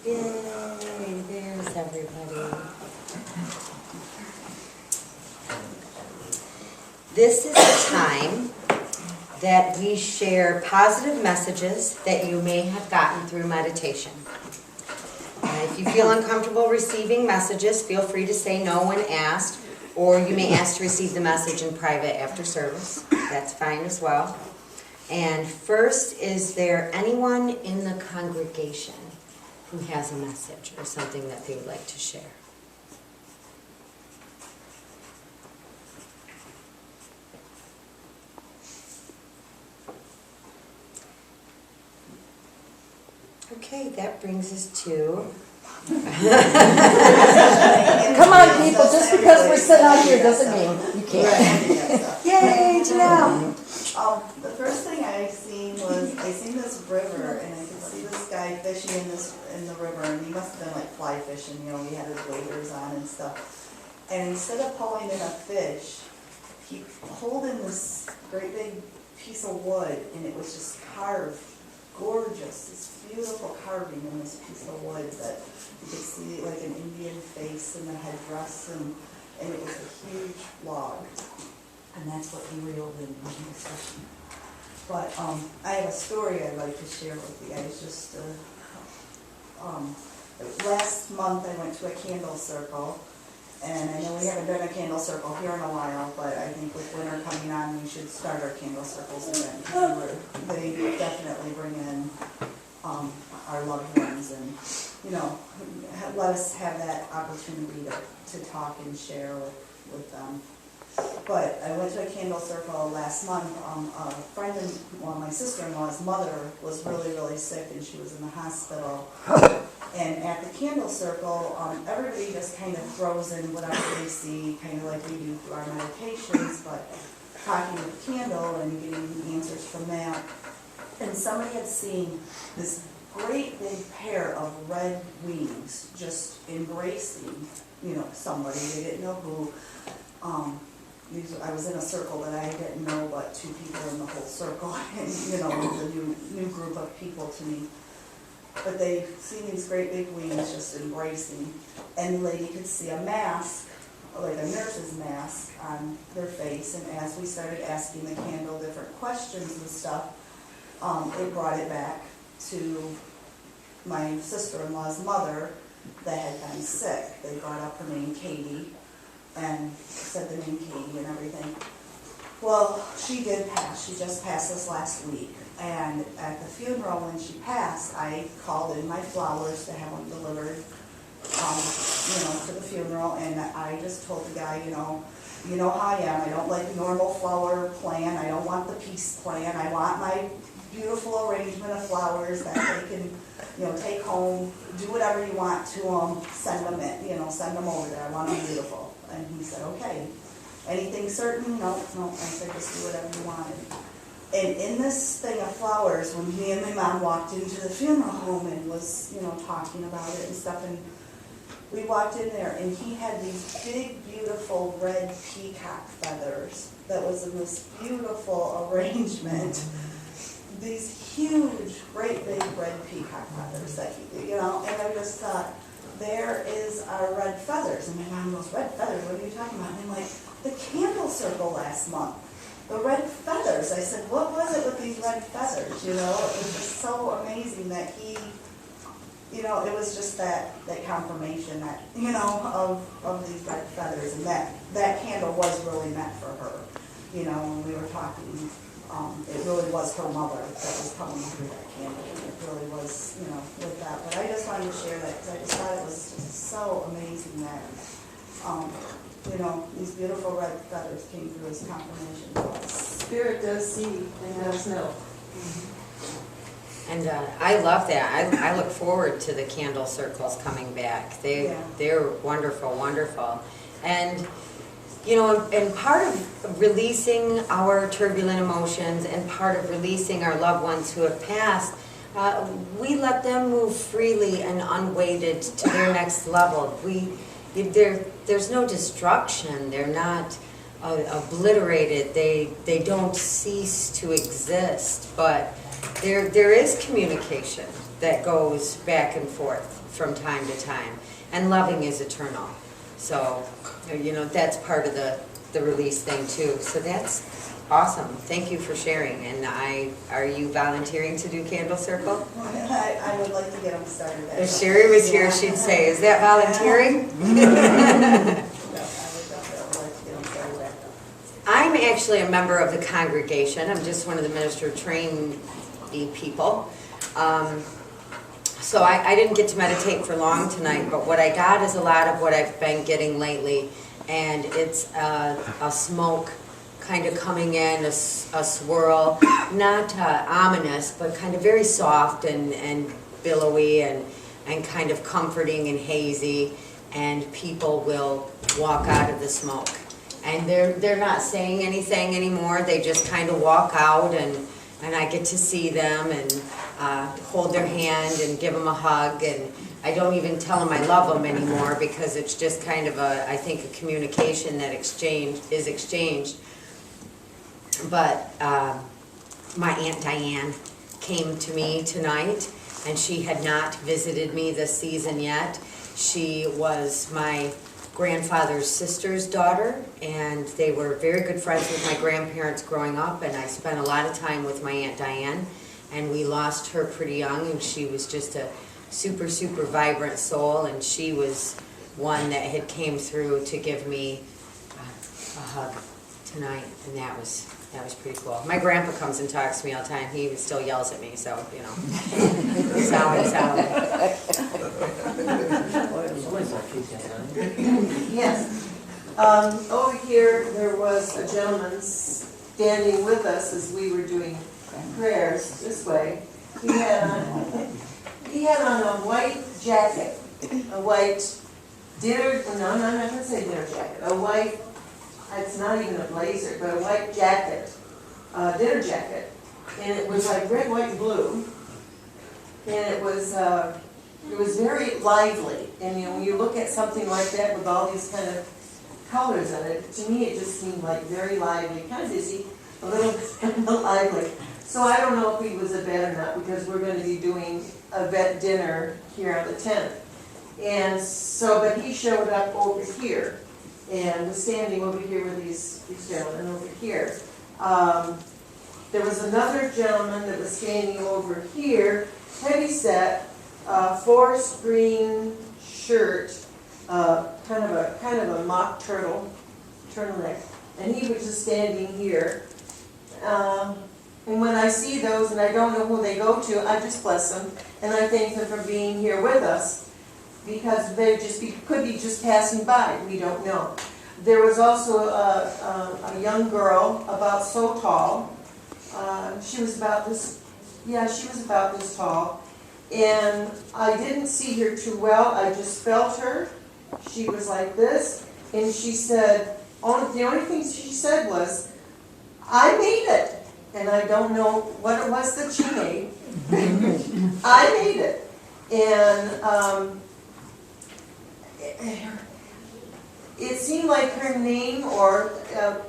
Yay, there's everybody. This is the time that we share positive messages that you may have gotten through meditation. If you feel uncomfortable receiving messages, feel free to say no when asked, or you may ask to receive the message in private after service. That's fine as well. And first, is there anyone in the congregation who has a message or something that they would like to share? Okay, that brings us to... Come on, people, just because we're sitting out here doesn't mean you can't. Yay, Janelle! The first thing I seen this river, and I could see this guy fishing in the river, and he must have been like fly fishing, you know, he had his waders on and stuff. And instead of pulling in a fish, he pulled in this great big piece of wood, and it was just carved, gorgeous, this beautiful carving in this piece of wood that you could see like an Indian face in the headdress, and it was a huge log. And that's what he reeled in when he was fishing. But I have a story I'd like to share with you guys. Just last month I went to a candle circle, and I know we haven't done a candle circle here in a while, but I think with winter coming on, we should start our candle circles again. They definitely bring in our loved ones, and you know, let us have that opportunity to talk and share with them. But I went to a candle circle last month. A friend my sister-in-law's mother was really, really sick, and she was in the hospital. And at the candle circle, everybody just kind of throws in whatever they see, kind of like we do through our meditations, but talking with the candle and getting the answers from that. And somebody had seen this great big pair of red wings just embracing, you know, somebody. They didn't know who. I was in a circle that I didn't know but two people in the whole circle, and you know, it was a new group of people to me. But they seen these great big wings just embracing, and the lady could see a mask, like a nurse's mask, on their face. And as we started asking the candle different questions and stuff, it brought it back to my sister-in-law's mother that had been sick. They brought up her name, Katie, and said the name Katie and everything. Well, she did pass. She just passed this last week. And at the funeral, when she passed, I called in my flowers to have them delivered, you know, to the funeral. And I just told the guy, you know how I am. I don't like the normal flower plan. I don't want the peace plan. I want my beautiful arrangement of flowers that they can, you know, take home, do whatever you want to them, send them in, you know, send them over there. I want them beautiful. And he said, okay. Anything certain? No. I said, just do whatever you want. And in this thing of flowers, when me and my mom walked into the funeral home and was, you know, talking about it and stuff, and we walked in there, and he had these big, beautiful red peacock feathers that was in this beautiful arrangement. These huge, great big red peacock feathers that he, you know, and I just thought, there is our red feathers. And my mom goes, red feathers, what are you talking about? And I'm like, the candle circle last month. The red feathers. I said, what was it with these red feathers? You know, it was just so amazing that he, you know, it was just that confirmation that, you know, of these red feathers. And that candle was really meant for her. You know, when we were talking, it really was her mother that was coming through that candle. It really was, you know, with that. But I just wanted to share that because I just thought it was just so amazing that, you know, these beautiful red feathers came through as confirmation for us. Spirit does see and does know. And I love that. I look forward to the candle circles coming back. They're wonderful, wonderful. And you know, and part of releasing our turbulent emotions and part of releasing our loved ones who have passed, we let them move freely and unweighted to their next level. There's no destruction. They're not obliterated, they don't cease to exist, but there is communication that goes back and forth from time to time, and loving is eternal. So, that's part of the release thing too. So that's awesome. Thank you for sharing. And are you volunteering to do Candle Circle? I would like to get them started. If Sherry was here, she'd say, is that volunteering? I'm actually a member of the congregation. I'm just one of the minister trained people. So I didn't get to meditate for long tonight, but what I got is a lot of what I've been getting lately, and it's a smoke kind of coming in, a swirl, not ominous, but kind of very soft and billowy and kind of comforting and hazy, and people will walk out of the smoke. And they're not saying anything anymore, they just kind of walk out, and I get to see them and hold their hand and give them a hug, and I don't even tell them I love them anymore because it's just kind of I think a communication that is exchanged. But my Aunt Diane came to me tonight, and she had not visited me this season yet. She was my grandfather's sister's daughter, and they were very good friends with my grandparents growing up, and I spent a lot of time with my Aunt Diane, and we lost her pretty young, and she was just a super, super vibrant soul, and she was one that had came through to give me a hug tonight, and that was pretty cool. My grandpa comes and talks to me all the time. He even still yells at me, so, solid. Yes. Over here, there was a gentleman standing with us as we were doing prayers this way. He had on a white jacket, a white dinner, no, I'm not going to say dinner jacket, a white, it's not even a blazer, but a white jacket, dinner jacket. And it was like red, white, and blue. And it was very lively. And when you look at something like that with all these kind of colors in it, to me it just seemed like very lively, kind of busy, a little lively. So I don't know if he was a vet or not, because we're going to be doing a vet dinner here on the 10th. And so, but he showed up over here and was standing over here with these gentlemen over here. There was another gentleman that was standing over here, heavyset, forest green shirt, kind of a mock turtleneck, and he was just standing here. And when I see those and I don't know who they go to, I just bless them and I thank them for being here with us, because they could be just passing by. We don't know. There was also a young girl about so tall. She was about this. Yeah, she was about this tall. And I didn't see her too well. I just felt her. She was like this, and she said, the only thing she said was, "I made it." And I don't know what it was that she made. I made it. And it seemed like her name, or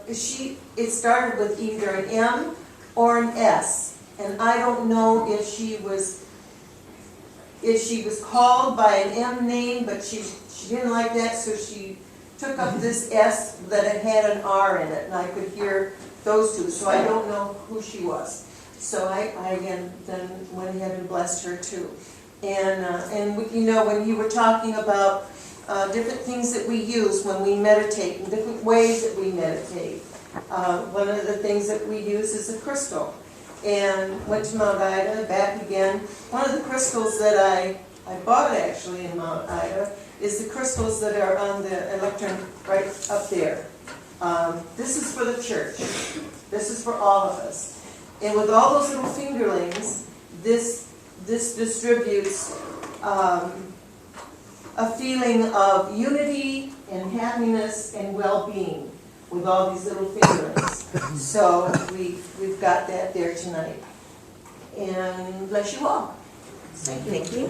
it started with either an M or an S. And I don't know if she was called by an M name, but she didn't like that, so she took up this S that it had an R in it, and I could hear those two, so I don't know who she was. So I again then went ahead and blessed her too. And when you were talking about different things that we use when we meditate, and different ways that we meditate, one of the things that we use is a crystal. And went to Mount Ida, back again. One of the crystals that I bought actually in Mount Ida is the crystals that are on the electron right up there. This is for the church. This is for all of us. And with all those little fingerlings, this distributes a feeling of unity and happiness and well-being with all these little fingerlings. So we've got that there tonight. And bless you all. Thank you.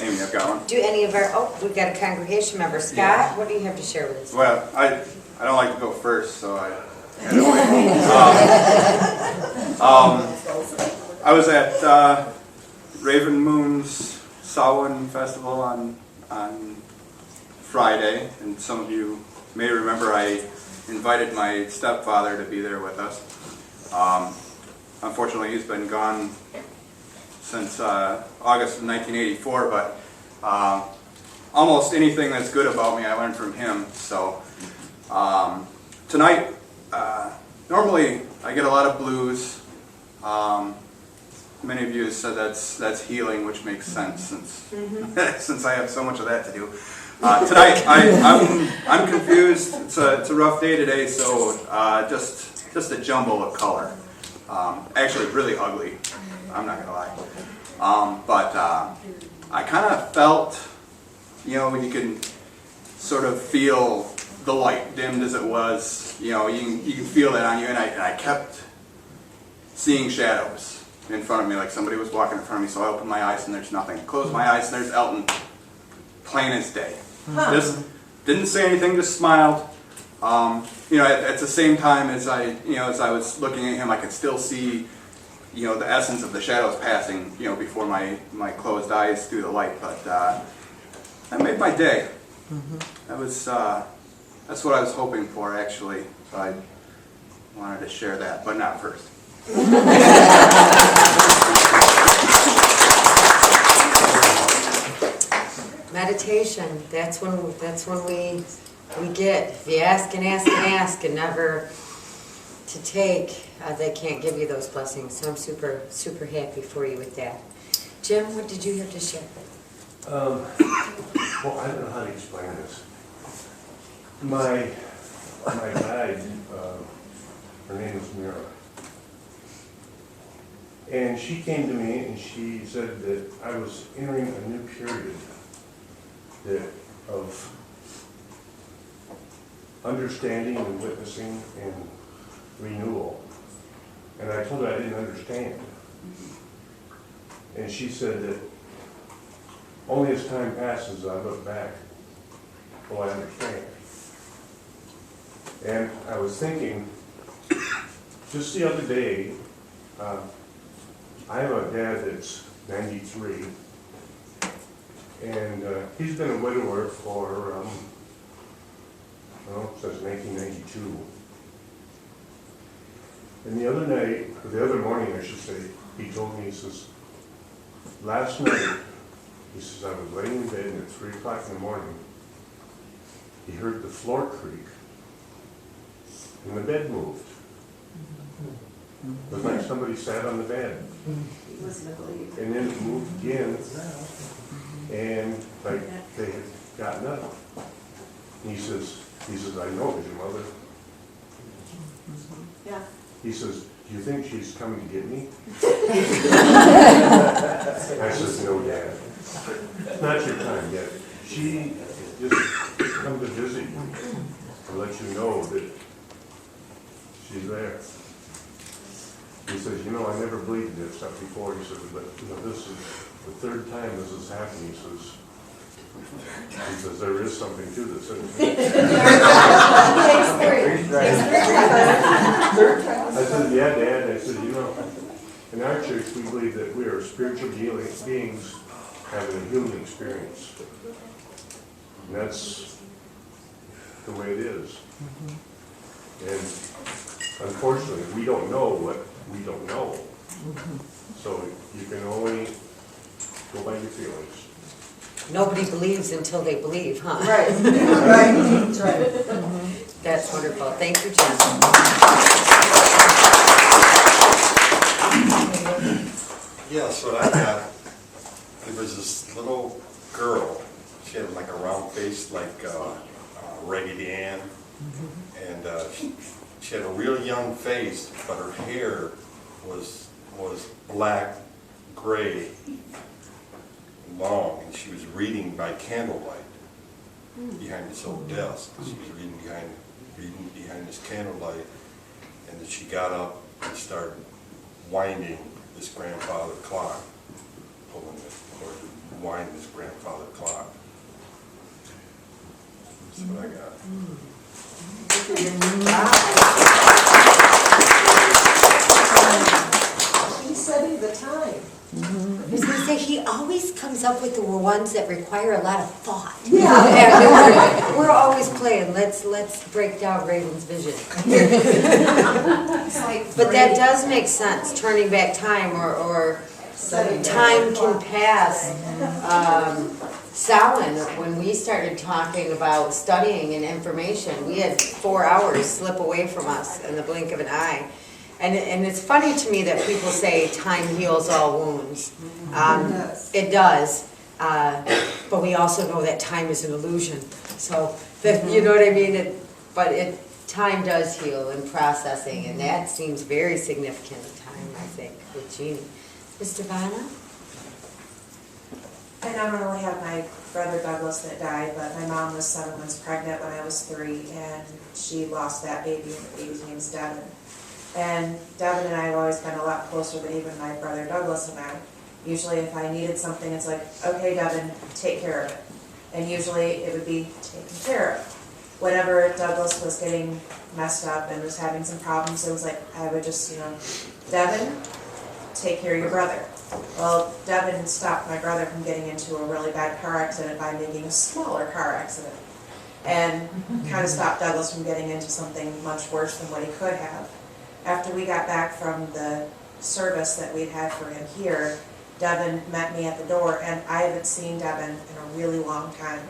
Amy, I've got one. Do any of our, oh, we've got a congregation member. Scott, what do you have to share with us? Well, I don't like to go first, so I was at Raven Moon's Samhain Festival on Friday, and some of you may remember I invited my stepfather to be there with us. Unfortunately, he's been gone since August of 1984, but almost anything that's good about me I learned from him. So tonight, normally I get a lot of blues. Many of you have said that's healing, which makes sense since since I have so much of that to do. Tonight I'm confused. It's a rough day today, so just a jumble of color. Actually, really ugly. I'm not gonna lie. But I kind of felt, when you can sort of feel the light, dimmed as it was. You can feel that on you, and I kept seeing shadows in front of me, like somebody was walking in front of me. So I opened my eyes and there's nothing. Closed my eyes and there's Elton, plain as day. Just didn't say anything, just smiled. At the same time as I was looking at him, I could still see, the essence of the shadows passing, before my closed eyes through the light. But that made my day. That's what I was hoping for, actually. So I wanted to share that, but not first. Meditation, that's when we get, if you ask and ask and ask and never to take, they can't give you those blessings. So I'm super, super happy for you with that. Jim, what did you have to share? Well, I don't know how to explain this. My guide, her name is Mira, and she came to me and she said that I was entering a new period of understanding and witnessing and renewal. And I told her I didn't understand. And she said that only as time passes I look back, will I understand. And I was thinking, just the other day, I have a dad that's 93, and he's been a widower for, since 1992. And the other morning, I should say, he told me, he says, last night, he says, I was laying in bed and at 3 o'clock in the morning, he heard the floor creak, and the bed moved. It was like somebody sat on the bed. And then it moved again, and like they had gotten up. And he says, I know, is your mother? Yeah. He says, do you think she's coming to get me? I says, no, Dad. It's not your time yet. She just come to visit you to let you know that she's there. He says, I never believed this stuff before. He says, but this is the third time this has happened. He says, there is something to this, isn't there? I said, yeah, Dad. I said, in our church we believe that we are spiritual beings having a human experience. And that's the way it is. And unfortunately, we don't know what we don't know. So you can only go by your feelings. Nobody believes until they believe, huh? Right, right, that's right. That's wonderful. Thank you, Jen. Yeah, so I got, there was this little girl, she had like a round face like Raggedy Ann, and she had a real young face, but her hair was black, gray, long, and she was reading by candlelight behind this old desk. She was reading behind this candlelight, and then she got up and started winding this grandfather clock, pulling it, unwind this grandfather clock. That's what I got. He's setting the time. I was gonna say, he always comes up with the ones that require a lot of thought. Yeah. And we're always playing, let's break down Raven's vision. But that does make sense, turning back time or time can pass. Samhain, when we started talking about studying and information, we had 4 hours slip away from us in the blink of an eye. And it's funny to me that people say time heals all wounds. It does, but we also know that time is an illusion. So, you know what I mean? Time does heal and processing, and that seems very significant of time, I think, with Jeannie. Mr. Vanna? I not only have my brother Douglas that died, but my mom was 7 months pregnant when I was 3, and she lost that baby, and the baby's name's Devin. And Devin and I have always been a lot closer than even my brother Douglas and I. Usually if I needed something, it's like, okay, Devin, take care of it. And usually it would be taken care of. Whenever Douglas was getting messed up and was having some problems, it was like, I would just, Devin, take care of your brother. Well, Devin stopped my brother from getting into a really bad car accident by making a smaller car accident. And kind of stopped Douglas from getting into something much worse than what he could have. After we got back from the service that we'd had for him here, Devin met me at the door, and I haven't seen Devin in a really long time.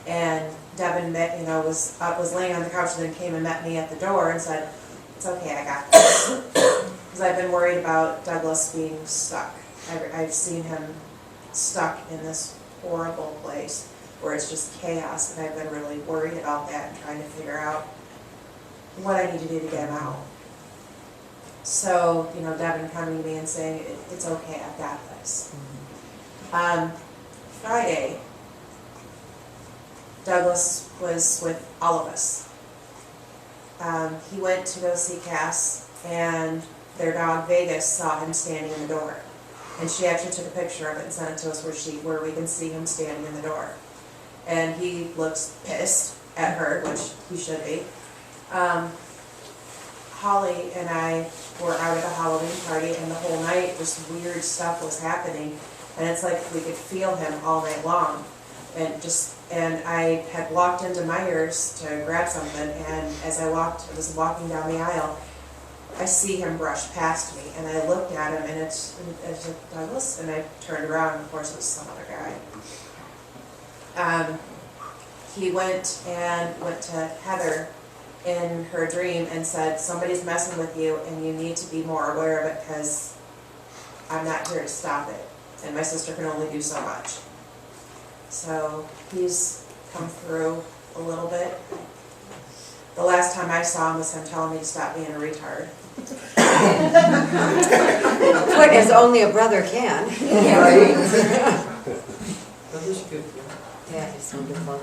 And Devin was laying on the couch and then came and met me at the door and said, "It's okay, I got this." Because I've been worried about Douglas being stuck. I've seen him stuck in this horrible place where it's just chaos, and I've been really worried about that and trying to figure out what I need to do to get him out. So, Devin coming to me and saying, "It's okay, I've got this." Friday, Douglas was with all of us. He went to go see Cass, and their dog Vegas saw him standing in the door. And she actually took a picture of it and sent it to us where we can see him standing in the door. And he looks pissed at her, which he should be. Holly and I were out at a Halloween party, and the whole night just weird stuff was happening, and it's like we could feel him all night long. And I had walked into Myers to grab something, and as I was walking down the aisle, I see him brush past me, and I looked at him, and it's like, "Douglas?" And I turned around, and of course it was some other guy. He went to Heather in her dream and said, "Somebody's messing with you, and you need to be more aware of it, because I'm not here to stop it, and my sister can only do so much." So he's come through a little bit. The last time I saw him was him telling me to stop being a retard. What, as only a brother can. Right. That is good. Yeah, it's wonderful.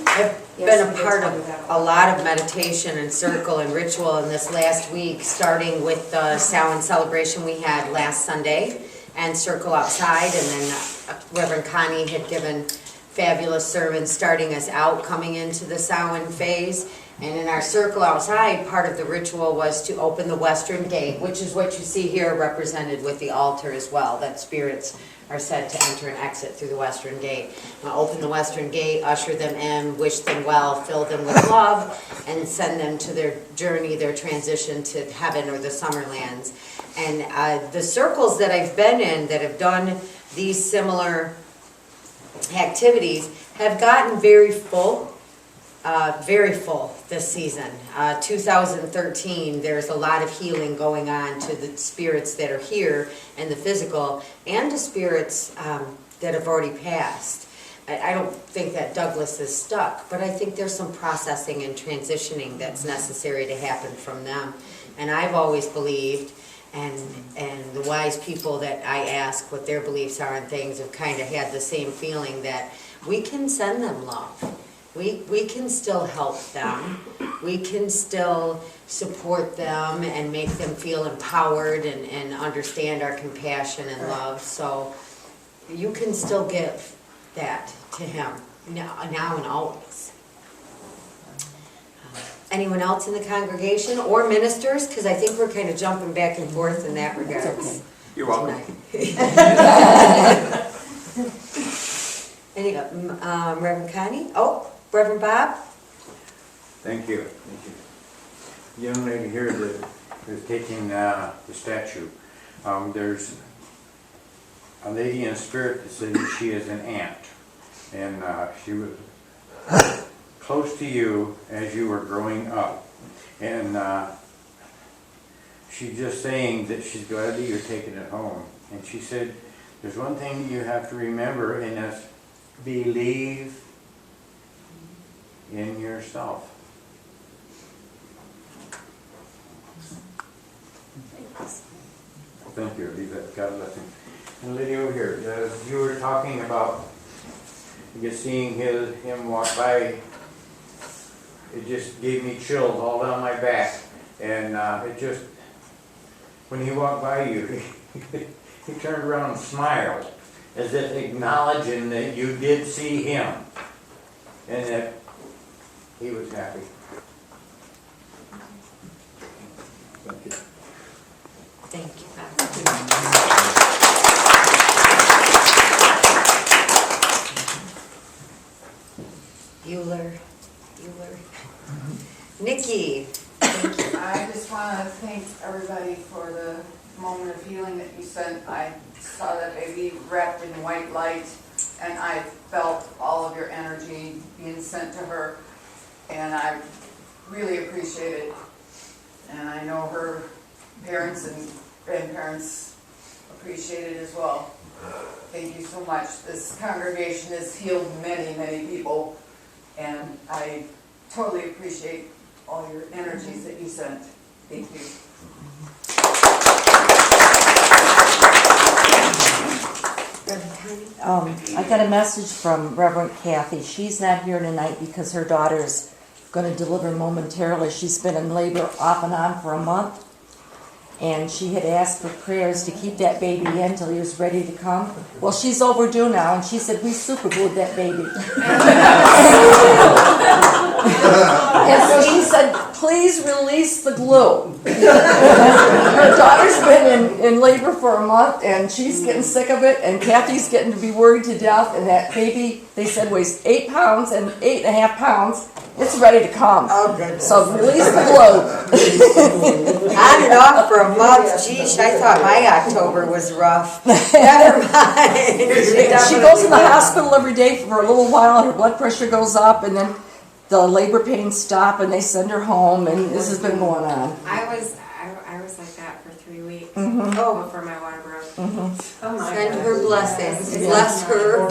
I've been a part of a lot of meditation and circle and ritual in this last week, starting with the Samhain celebration we had last Sunday and circle outside, and then Reverend Connie had given fabulous sermons starting us out coming into the Samhain phase. And in our circle outside, part of the ritual was to open the western gate, which is what you see here represented with the altar as well, that spirits are said to enter and exit through the western gate. Now open the western gate, usher them in, wish them well, fill them with love, and send them to their journey, their transition to heaven or the summer lands. And the circles that I've been in that have done these similar activities have gotten very full this season. 2013, there's a lot of healing going on to the spirits that are here and the physical, and to spirits that have already passed. I don't think that Douglas is stuck, but I think there's some processing and transitioning that's necessary to happen from them. And I've always believed, and the wise people that I ask what their beliefs are on things have kind of had the same feeling, that we can send them love. We can still help them. We can still support them and make them feel empowered and understand our compassion and love. So you can still give that to him now and always. Anyone else in the congregation or ministers? Because I think we're kind of jumping back and forth in that regard. You're welcome. Reverend Connie? Oh, Reverend Bob? Thank you. The young lady here that is taking the statue, there's a lady in spirit that said that she is an aunt, and she was close to you as you were growing up, and she's just saying that she's glad that you're taking it home. And she said, there's one thing you have to remember, and that's believe in yourself. Thank you. Leave that. God bless him. And lady over here, as you were talking about just seeing him walk by, it just gave me chills all down my back. And it just, when he walked by you, he turned around and smiled, as if acknowledging that you did see him and that he was happy. Thank you. Thank you. Bueller. Nikki. I just want to thank everybody for the moment of healing that you sent. I saw that baby wrapped in white light, and I felt all of your energy being sent to her, and I really appreciate it. And I know her parents and grandparents appreciate it as well. Thank you so much. This congregation has healed many, many people, and I totally appreciate all your energies that you sent. Thank you. I got a message from Reverend Kathy. She's not here tonight because her daughter's going to deliver momentarily. She's been in labor off and on for a month, and she had asked for prayers to keep that baby in until he was ready to come. Well, she's overdue now, and she said, we super glued that baby. And so she said, please release the glue. Her daughter's been in labor for a month, and she's getting sick of it, and Kathy's getting to be worried to death, and that baby, they said, weighs 8 pounds and 8.5 pounds. It's ready to come. Oh, goodness. So release the glue. On and off for a month. Geesh, I thought my October was rough. Never mind. She goes in the hospital every day for a little while, her blood pressure goes up, and then the labor pains stop, and they send her home, and this has been going on. I was like that for 3 weeks. Oh, Before my water broke. send her blessings. Bless her.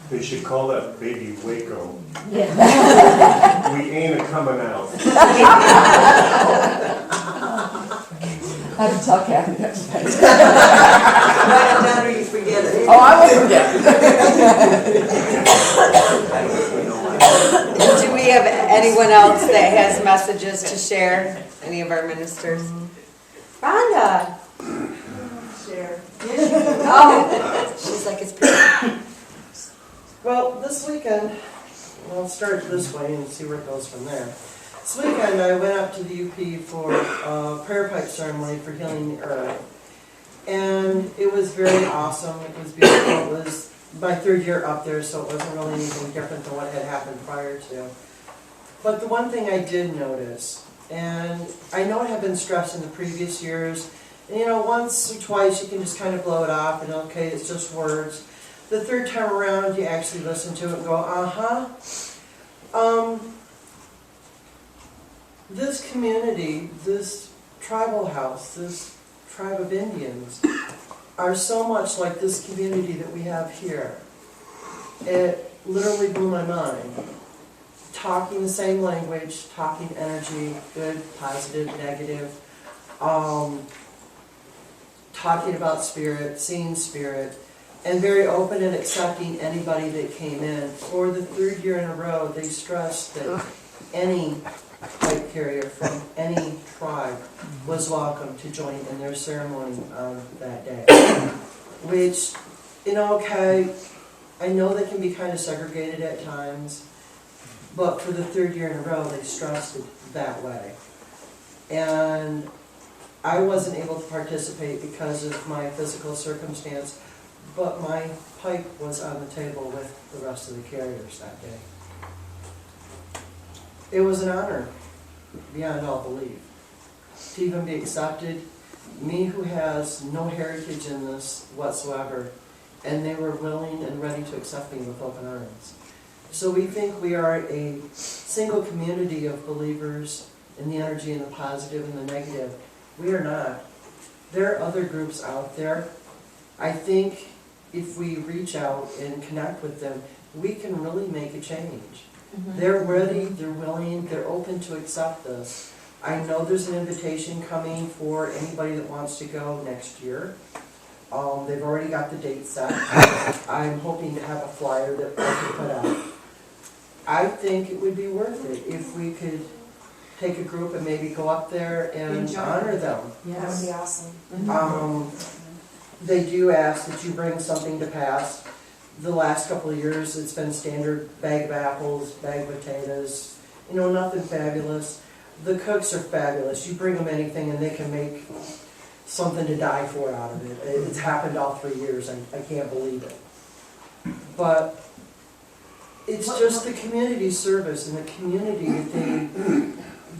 They should call that baby Waco. Yeah. We ain't a-coming out. I have to tell Kathy that. Write it down or you forget it. Oh, I won't forget. Do we have anyone else that has messages to share? Any of our ministers? Rhonda. Share. Oh, she's like, it's pretty. Well, this weekend, I'll start this way and see where it goes from there. This weekend, I went up to the UP for a prayer pipe ceremony for Healing the Earth. And it was very awesome. It was beautiful. It was my 3rd year up there, so it wasn't really anything different than what had happened prior to. But the one thing I did notice, and I know it had been stressed in the previous years, and once or twice you can just kind of blow it off and okay, it's just words. The 3rd time around, you actually listen to it and go, this community, this tribal house, this tribe of Indians are so much like this community that we have here. It literally blew my mind. Talking the same language, talking energy, good, positive, negative, talking about spirit, seeing spirit. and very open and accepting anybody that came in. For the third year in a row, they stressed that any pipe carrier from any tribe was welcome to join in their ceremony on that day. Which, okay, I know they can be kind of segregated at times, but for the third year in a row, they stressed it that way. And I wasn't able to participate because of my physical circumstance, but my pipe was on the table with the rest of the carriers that day. It was an honor, beyond all belief, to even be accepted. Me who has no heritage in this whatsoever, and they were willing and ready to accept me with open arms. So we think we are a single community of believers in the energy and the positive and the negative. We are not. There are other groups out there. I think if we reach out and connect with them, we can really make a change. They're ready, they're willing, they're open to accept this. I know there's an invitation coming for anybody that wants to go next year. They've already got the date set. I'm hoping to have a flyer that I can put out. I think it would be worth it if we could take a group and maybe go up there and honor them. That would be awesome. They do ask that you bring something to pass. The last couple of years, it's been standard bag of apples, bag of potatoes, nothing fabulous. The cooks are fabulous. You bring them anything and they can make something to die for out of it. It's happened all 3 years. I can't believe it. But it's just the community service and the community,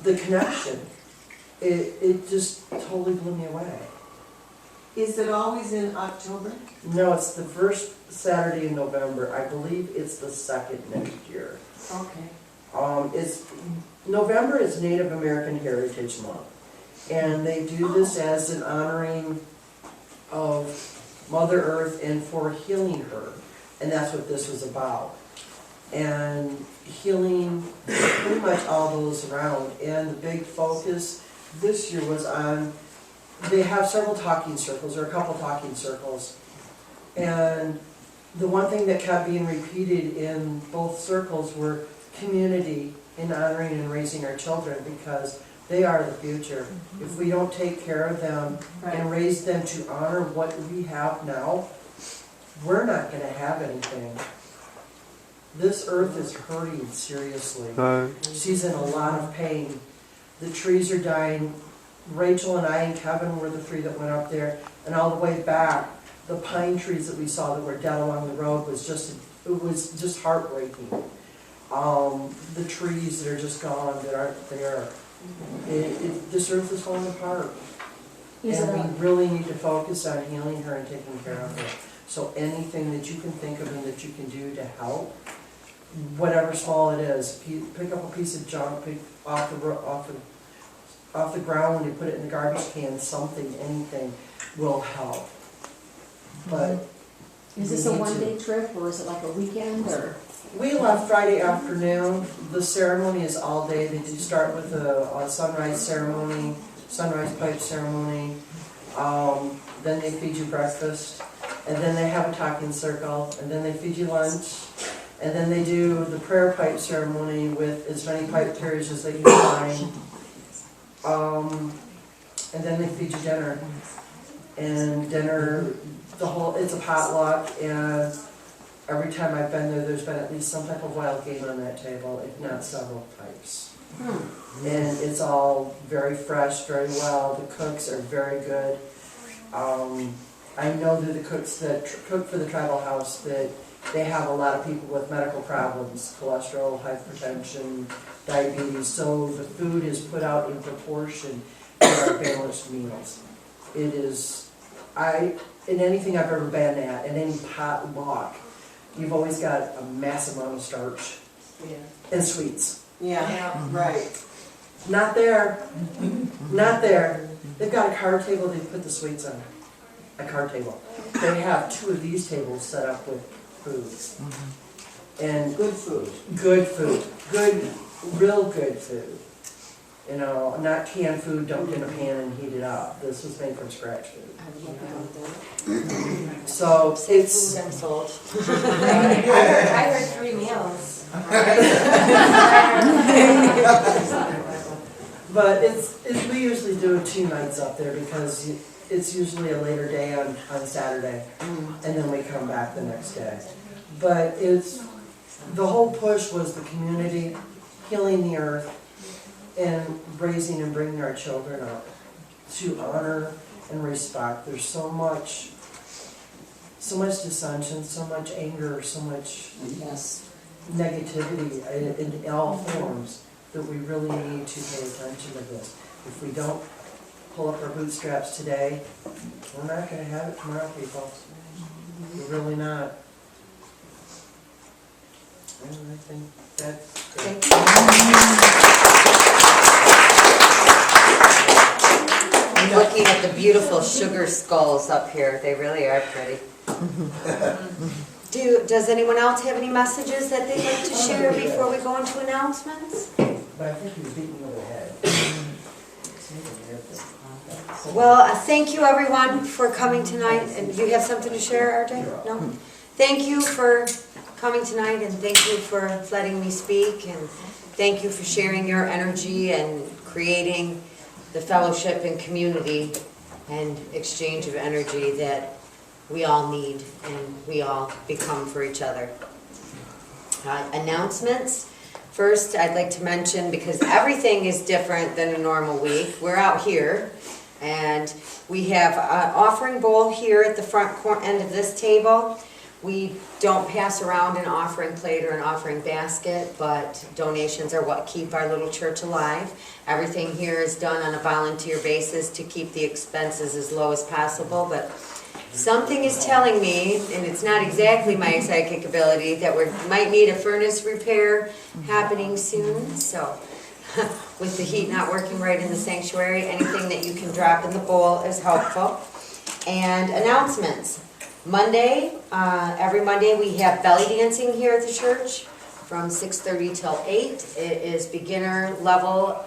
the connection. It just totally blew me away. Is it always in October? No, it's the first Saturday in November. I believe it's the second next year. Okay. November is Native American Heritage Month, and they do this as an honoring of Mother Earth and for healing her, and that's what this was about. And healing pretty much all those around, and the big focus this year was on, they have several talking circles, or a couple talking circles, and the one thing that kept being repeated in both circles were community in honoring and raising our children, because they are the future. If we don't take care of them and raise them to honor what we have now, we're not going to have anything. This earth is hurting seriously. She's in a lot of pain. The trees are dying. Rachel and I and Kevin were the three that went up there, and all the way back, the pine trees that we saw that were dead along the road was just heartbreaking. The trees that are just gone, that aren't there. This earth is falling apart. And we really need to focus on healing her and taking care of her. So anything that you can think of and that you can do to help, whatever small it is, pick up a piece of junk off the ground and put it in the garbage can, something, anything will help. But is this a one-day trip, or is it like a weekend, or? We left Friday afternoon. The ceremony is all day. They do start with a sunrise ceremony, sunrise pipe ceremony. Then they feed you breakfast, and then they have a talking circle, and then they feed you lunch, and then they do the prayer pipe ceremony with as many pipe carriers as they can find. And then they feed you dinner. And dinner, it's a potluck, and every time I've been there, there's been at least some type of wild game on that table, if not several types. And it's all very fresh, very well. The cooks are very good. I know that the cooks that cook for the tribal house, that they have a lot of people with medical problems, cholesterol, hypertension, diabetes, so the food is put out in proportion to our balanced meals. It is, in anything I've ever been at, in any potluck, you've always got a massive amount of starch and sweets. Right. Not there. Not there. They've got a card table, they put the sweets on. A card table. They have 2 of these tables set up with foods. And Good food. good food. Good, real good food. You know, not canned food dumped in a pan and heated up. This was made from scratch food. So Safe it's, food and sold. I heard 3 meals. but we usually do 2 nights up there because it's usually a later day on Saturday. And then we come back the next day. But the whole push was the community, healing the earth, and raising and bringing our children up to honor and respect. There's so much dissension, so much anger, so much negativity in all forms that we really need to pay attention to this. If we don't pull up our bootstraps today, we're not going to have it tomorrow, people. We're really not. And I think that's great. I'm looking at the beautiful sugar skulls up here. They really are pretty. Does anyone else have any messages that they'd like to share before we go into announcements? But I think he was beating me over the head. Well, thank you everyone for coming tonight. And you have something to share, RJ? No? Thank you for coming tonight, and thank you for letting me speak, and thank you for sharing your energy and creating the fellowship and community and exchange of energy that we all need and we all become for each other. Announcements. First, I'd like to mention, because everything is different than a normal week, we're out here and we have an offering bowl here at the front end of this table. We don't pass around an offering plate or an offering basket, but donations are what keep our little church alive. Everything here is done on a volunteer basis to keep the expenses as low as possible, but something is telling me, and it's not exactly my psychic ability, that we might need a furnace repair happening soon, so with the heat not working right in the sanctuary, anything that you can drop in the bowl is helpful. And announcements. Monday, every Monday we have belly dancing here at the church from 6:30 till 8. It is beginner level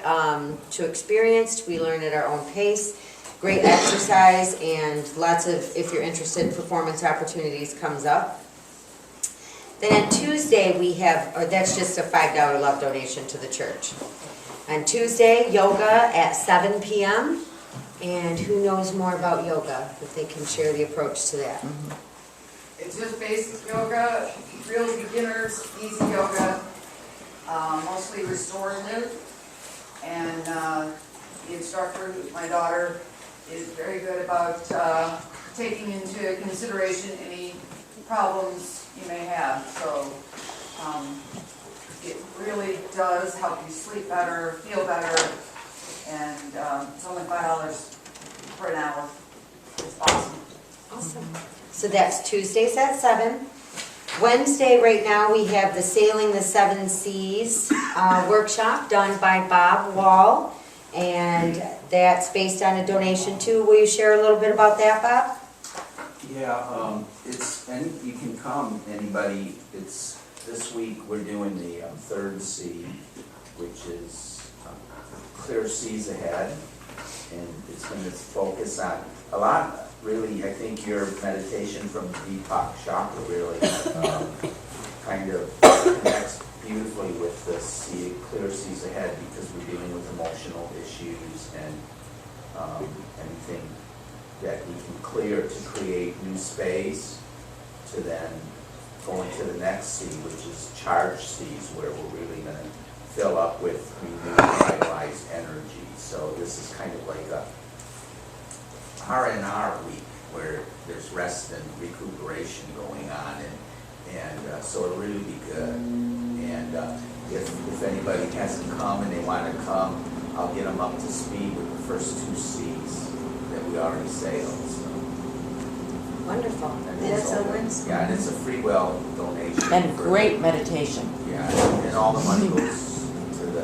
to experienced. We learn at our own pace. Great exercise and lots of, if you're interested, performance opportunities comes up. Then on Tuesday we have, or that's just a $5 love donation to the church. On Tuesday, yoga at 7 p.m. And who knows more about yoga, if they can share the approach to that? It's just basic yoga, real beginners, easy yoga, mostly restorative. And the instructor, my daughter, is very good about taking into consideration any problems you may have. So it really does help you sleep better, feel better, and it's only $5 for an hour. It's awesome. Awesome. So that's Tuesdays at 7. Wednesday, right now, we have the Sailing the Seven Seas workshop done by Bob Wall. And that's based on a donation too. Will you share a little bit about that, Bob? Yeah, you can come, anybody. It's, this week we're doing the third sea, which is clear seas ahead. And it's going to focus on a lot, really. I think your meditation from Deepak Chopra really kind of connects beautifully with the sea, clear seas ahead, because we're dealing with emotional issues and anything that we can clear to create new space to then go into the next sea, which is charged seas, where we're really going to fill up with renewed, vitalized energy. So this is kind of like a R&R week where there's rest and recuperation going on, and so it'll really be good. And if anybody hasn't come and they want to come, I'll get them up to speed with the first 2 seas that we already sailed. So. Wonderful. And That's a win. yeah, and it's a free will donation. And great meditation. Yeah, and all the money goes to the...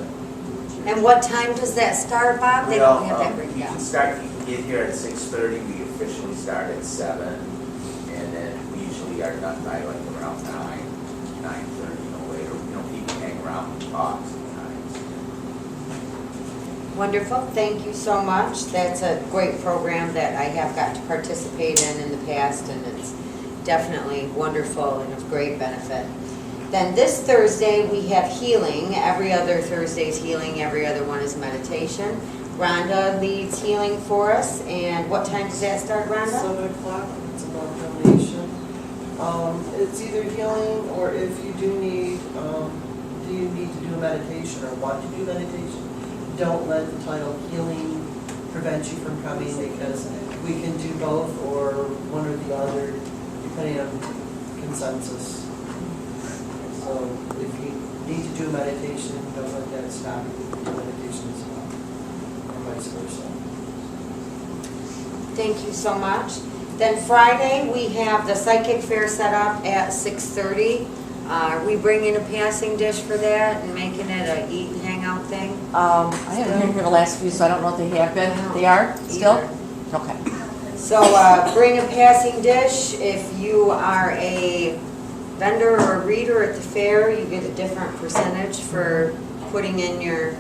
And what time does that start, Bob? They don't have that written You down. can get here at 6:30. We officially start at 7, and then we usually are done by like around 9:30, no later. People hang around and talk sometimes. Wonderful, thank you so much. That's a great program that I have got to participate in the past, and it's definitely wonderful and of great benefit. Then this Thursday, we have healing. Every other Thursday is healing, every other one is meditation. Rhonda leads healing for us, and what time does that start, Rhonda? 7 o'clock, it's about donation. It's either healing, or if you do need to do a meditation or want to do meditation, don't let the title healing prevent you from coming, because we can do both or one or the other, depending on consensus. So if you need to do a meditation, don't let that stop you from doing meditation as well, or vice versa. Thank you so much. Then Friday, we have the psychic fair set up at 6:30. Are we bringing a passing dish for that and making it a eat and hang out thing? I haven't been here the last few, so I don't know if they have been. They are still? Either. Okay. So bring a passing dish. If you are a vendor or a reader at the fair, you get a different percentage for putting in your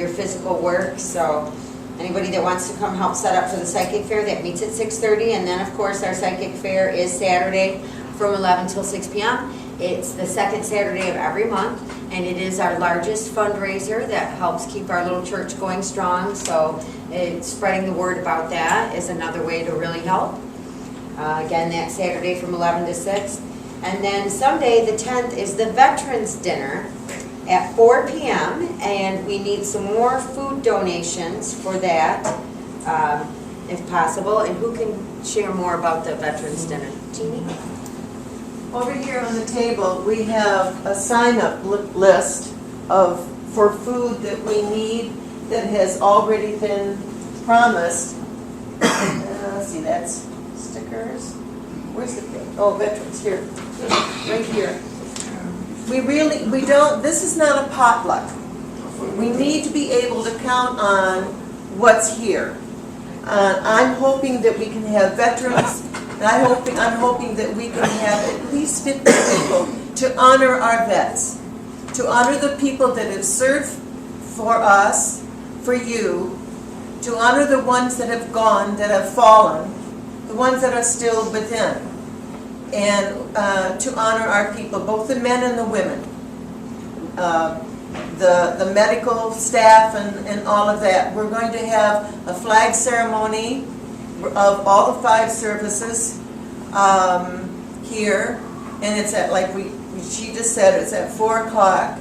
physical work. So anybody that wants to come help set up for the psychic fair, that meets at 6:30. And then, of course, our psychic fair is Saturday from 11 till 6 p.m. It's the second Saturday of every month, and it is our largest fundraiser that helps keep our little church going strong. So spreading the word about that is another way to really help. Again, that Saturday from 11 to 6. And then Sunday, the 10th, is the Veterans Dinner at 4 p.m. And we need some more food donations for that, if possible. And who can share more about the Veterans Dinner? Jeannie? Over here on the table, we have a sign-up list for food that we need that has already been promised. Let's see, that's stickers. Where's the, veterans, here, right here. This is not a potluck. We need to be able to count on what's here. I'm hoping that we can have veterans. And I'm hoping that we can have at least 50 people to honor our vets, to honor the people that have served for us, for you, to honor the ones that have gone, that have fallen, the ones that are still within, and to honor our people, both the men and the women, the medical staff and all of that. We're going to have a flag ceremony of all the 5 services here, and it's at, like she just said, it's at 4 o'clock.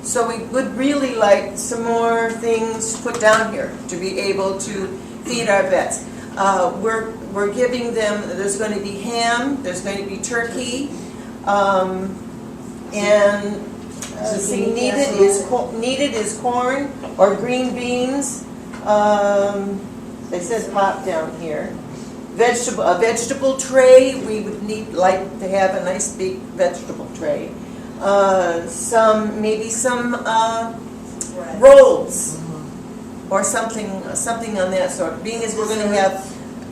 So we would really like some more things put down here to be able to feed our vets. We're giving them, there's going to be ham, there's going to be turkey, and needed is corn or green beans. They said pop down here. A vegetable tray. We would like to have a nice big vegetable tray. Maybe some rolls or something on that sort. Being as we're going to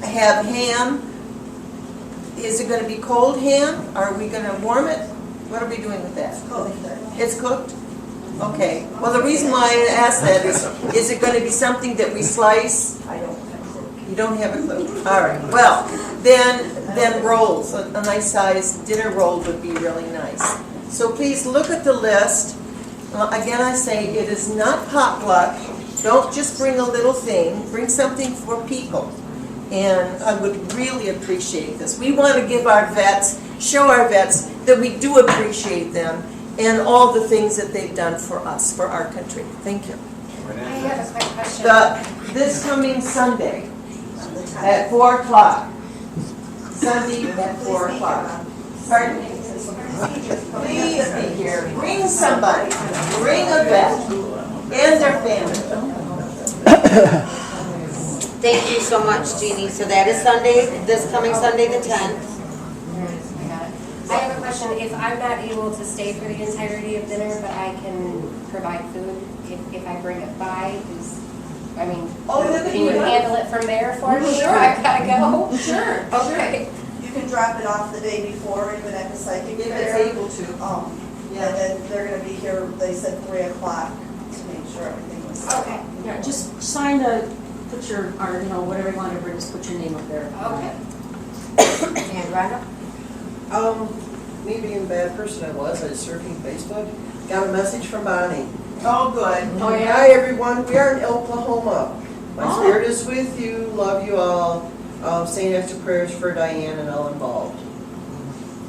have ham. Is it going to be cold ham? Are we going to warm it? What are we doing with that? It's cooked. Okay. Well, the reason why I asked that is it going to be something that we slice? I don't have a clue. You don't have a clue. All right. Well, then rolls. A nice size dinner roll would be really nice. So please look at the list. Again, I say it is not potluck. Don't just bring a little thing. Bring something for people. And I would really appreciate this. We want to give our vets, show our vets that we do appreciate them and all the things that they've done for us, for our country. Thank you. I have a quick question. This coming Sunday at 4 o'clock. Sunday at 4 o'clock. Pardon me? Please be here. Bring somebody. Bring a vet and their family. Thank you so much, Jeannie. So that is Sunday, this coming Sunday the 10th. I have a question. If I'm not able to stay for the entirety of dinner, but I can provide food if I bring it by, can you handle it from there for me? Sure. Or I've got to go? Sure. Okay. You can drop it off the day before, even at the psychic fair. If it's able to. And then they're going to be here, they said 3 o'clock to make sure everything was. Okay. Yeah, just sign the, put your, or, you know, whatever you want to bring, just put your name up there. Okay. And Rhonda? Me being the bad person I was surfing Facebook, got a message from Bonnie. Oh, good. Oh, yeah? Hi, everyone, we are in Oklahoma. My Oh. spirit is with you, love you all. Saying extra prayers for Diane and all involved.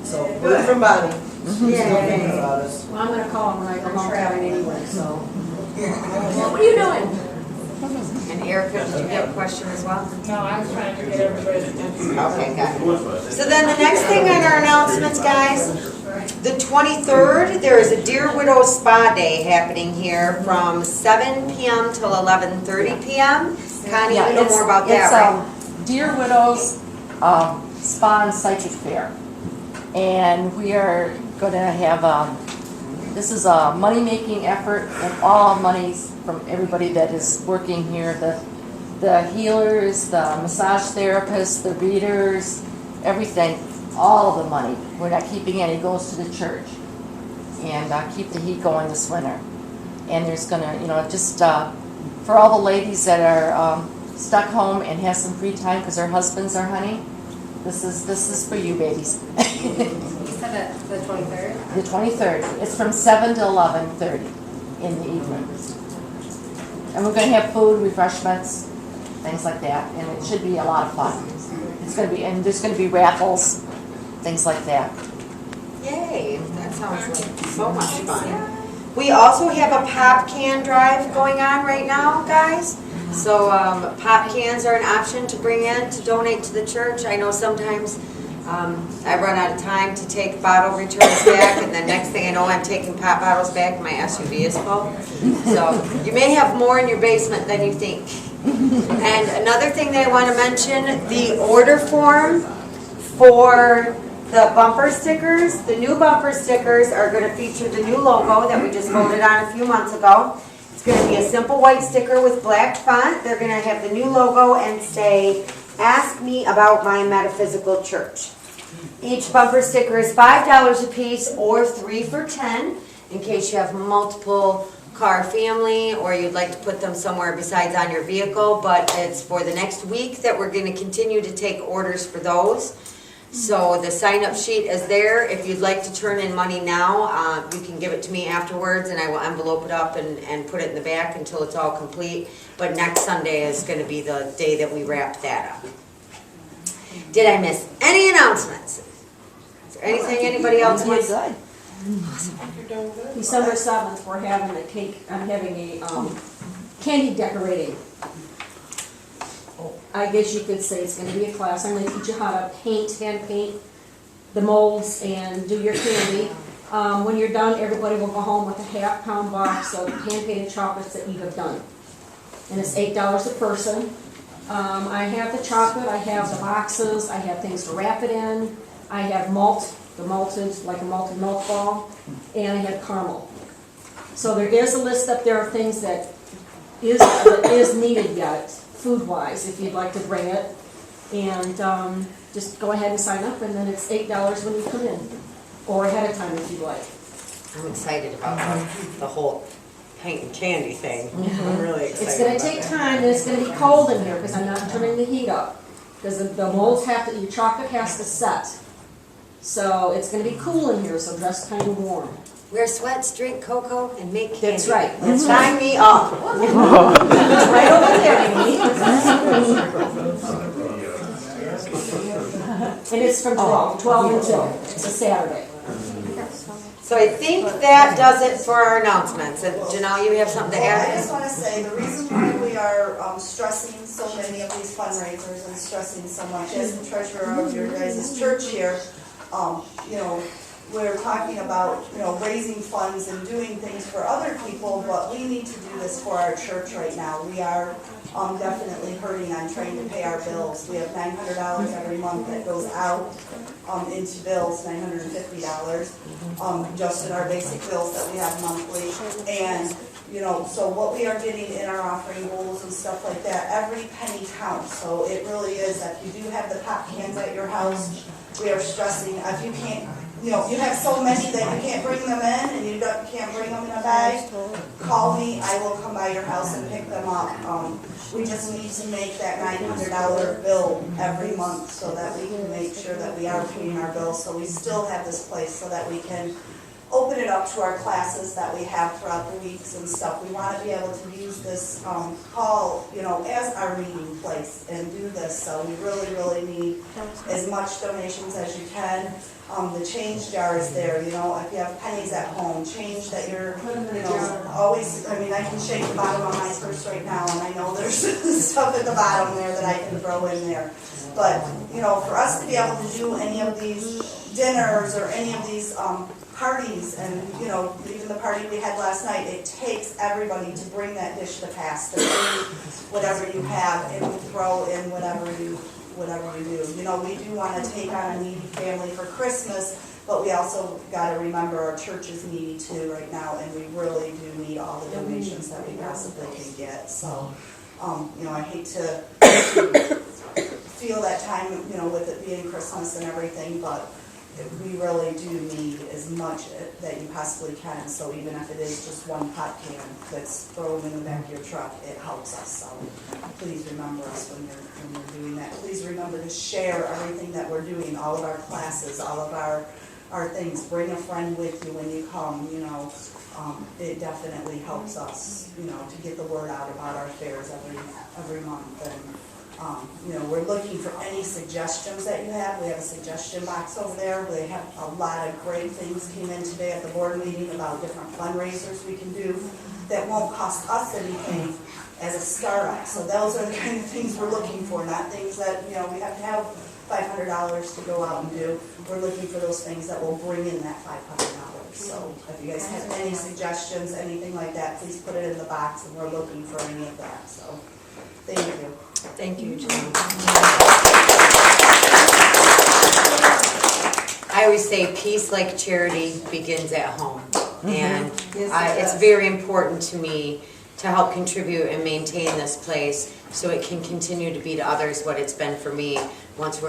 So, word from Bonnie. She's thinking about us. Well, I'm gonna call him when I go home traveling anyway, so. What are you doing? And Erica, did you have a question as well? No, I was trying to get everybody to. Okay, got it. So then the next thing on our announcements, guys, the 23rd, there is a Dear Widow Spa Day happening here from 7 p.m. till 11:30 p.m. Connie, you know more about that, right? It's Dear Widows Spa and Psychic Fair. And we are going to have, this is a money-making effort, and all monies from everybody that is working here, the healers, the massage therapists, the readers, everything, all of the money. We're not keeping any, goes to the church. And keep the heat going this winter. And there's going to, you know, just for all the ladies that are stuck home and have some free time because their husbands are hunting, this is for you, babies. You said that the 23rd? The 23rd. It's from 7 to 11:30 in the evening. And we're going to have food, refreshments, things like that, and it should be a lot of fun. It's going to be, and there's going to be raffles, things like that. Yay, that sounds like so much fun. We also have a pop can drive going on right now, guys. So pop cans are an option to bring in to donate to the church. I know sometimes I run out of time to take bottle returns back, and then next thing I know, I'm taking pop bottles back, and my SUV is full. So you may have more in your basement than you think. And another thing that I want to mention, the order form for the bumper stickers, the new bumper stickers are going to feature the new logo that we just voted on a few months ago. It's going to be a simple white sticker with black font. They're going to have the new logo and say, "Ask me about my metaphysical church." Each bumper sticker is $5 a piece or 3 for $10 in case you have multiple car family or you'd like to put them somewhere besides on your vehicle. But it's for the next week that we're going to continue to take orders for those. So the sign-up sheet is there. If you'd like to turn in money now, you can give it to me afterwards, and I will envelope it up and put it in the back until it's all complete. But next Sunday is going to be the day that we wrap that up. Did I miss any announcements? Is there anything anybody else wants? December 7th, we're having a cake, I'm having a candy decorating. I guess you could say it's going to be a class. I'm going to teach you how to hand paint the molds and do your candy. When you're done, everybody will go home with a half-pound box of hand-painted chocolates that you have done. And it's $8 a person. I have the chocolate, I have the boxes, I have things to wrap it in, I have malt, the malted, like a malted milk ball, and I have caramel. So there is a list up there of things that is needed yet, food-wise, if you'd like to bring it. And just go ahead and sign up, and then it's $8 when you come in, or ahead of time if you'd like. I'm excited about the whole paint and candy thing. I'm really excited. It's going to take time, and it's going to be cold in here because I'm not turning the heat up. Because the molds have to, your chocolate has to set. So it's going to be cool in here, so dress kind of warm. Wear sweats, drink cocoa, and make candy. That's right. That's sign me up. It's right over there, Amy. And it's from 12 until, it's a Saturday. So I think that does it for our announcements. And Janelle, you have something to Well, I add? just want to say, the reason why we are stressing so many of these fundraisers and stressing so much, as the treasurer of your guys' church here, you know, we're talking about, you know, raising funds and doing things for other people, but we need to do this for our church right now. We are definitely hurting on trying to pay our bills. We have $900 every month that goes out into bills, $950, just in our basic bills that we have monthly. And, you know, so what we are getting in our offering bowls and stuff like that, every penny counts. So it really is, if you do have the pop cans at your house, we are stressing, if you can't you know, you have so many that you can't bring them in and you can't bring them in a bag, call me, I will come by your house and pick them up. We just need to make that $900 bill every month so that we can make sure that we are paying our bills, so we still have this place so that we can open it up to our classes that we have throughout the weeks and stuff. We want to be able to use this hall, you know, as our meeting place and do this, so we really, really need as much donations as you can. The change jar is there, you know, if you have pennies at home, change that you're, you know, always, I mean, I can shake the bottom of my purse right now, and I know there's stuff at the bottom there that I can throw in there. But, you know, for us to be able to do any of these dinners or any of these parties, and, you know, even the party we had last night, it takes everybody to bring that dish to pass, to bring whatever you have, and we throw in whatever you do. You know, we do want to take on a needy family for Christmas, but we also got to remember our church is needy too right now, and we really do need all the donations that we possibly can get. So, you know, I hate to feel that time, you know, with it being Christmas and everything, but we really do need as much that you possibly can. So even if it is just one pot can that's thrown in the back of your truck, it helps us. So please remember us when you're doing that. Please remember to share everything that we're doing, all of our classes, all of our things. Bring a friend with you when you come, you know. It definitely helps us, you know, to get the word out about our fairs every month. And you know, we're looking for any suggestions that you have. We have a suggestion box over there. We have a lot of great things came in today at the board meeting about different fundraisers we can do that won't cost us anything as a startup. So those are the kind of things we're looking for, not things that, you know, we have to have $500 to go out and do. We're looking for those things that will bring in that $500. So if you guys have any suggestions, anything like that, please put it in the box, and we're looking for any of that. So thank you. Thank you, John. I always say peace like charity begins at home. And it's very important to me to help contribute and maintain this place so it can continue to be to others what it's been for me once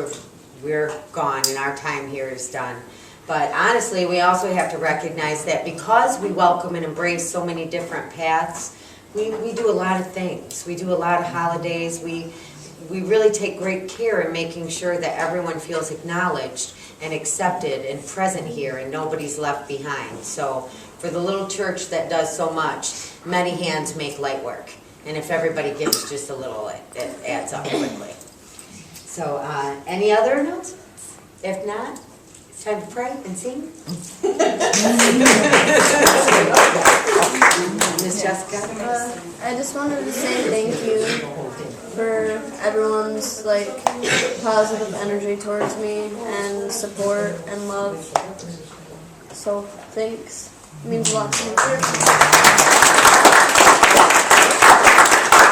we're gone and our time here is done. But honestly, we also have to recognize that because we welcome and embrace so many different paths, we do a lot of things. We do a lot of holidays. We really take great care in making sure that everyone feels acknowledged and accepted and present here and nobody's left behind. So for the little church that does so much, many hands make light work. And if everybody gives just a little, it adds up quickly. So any other announcements? If not, it's time to pray and sing. Miss Jessica? I just wanted to say thank you for everyone's positive energy towards me and support and love. So thanks. It means a lot to me.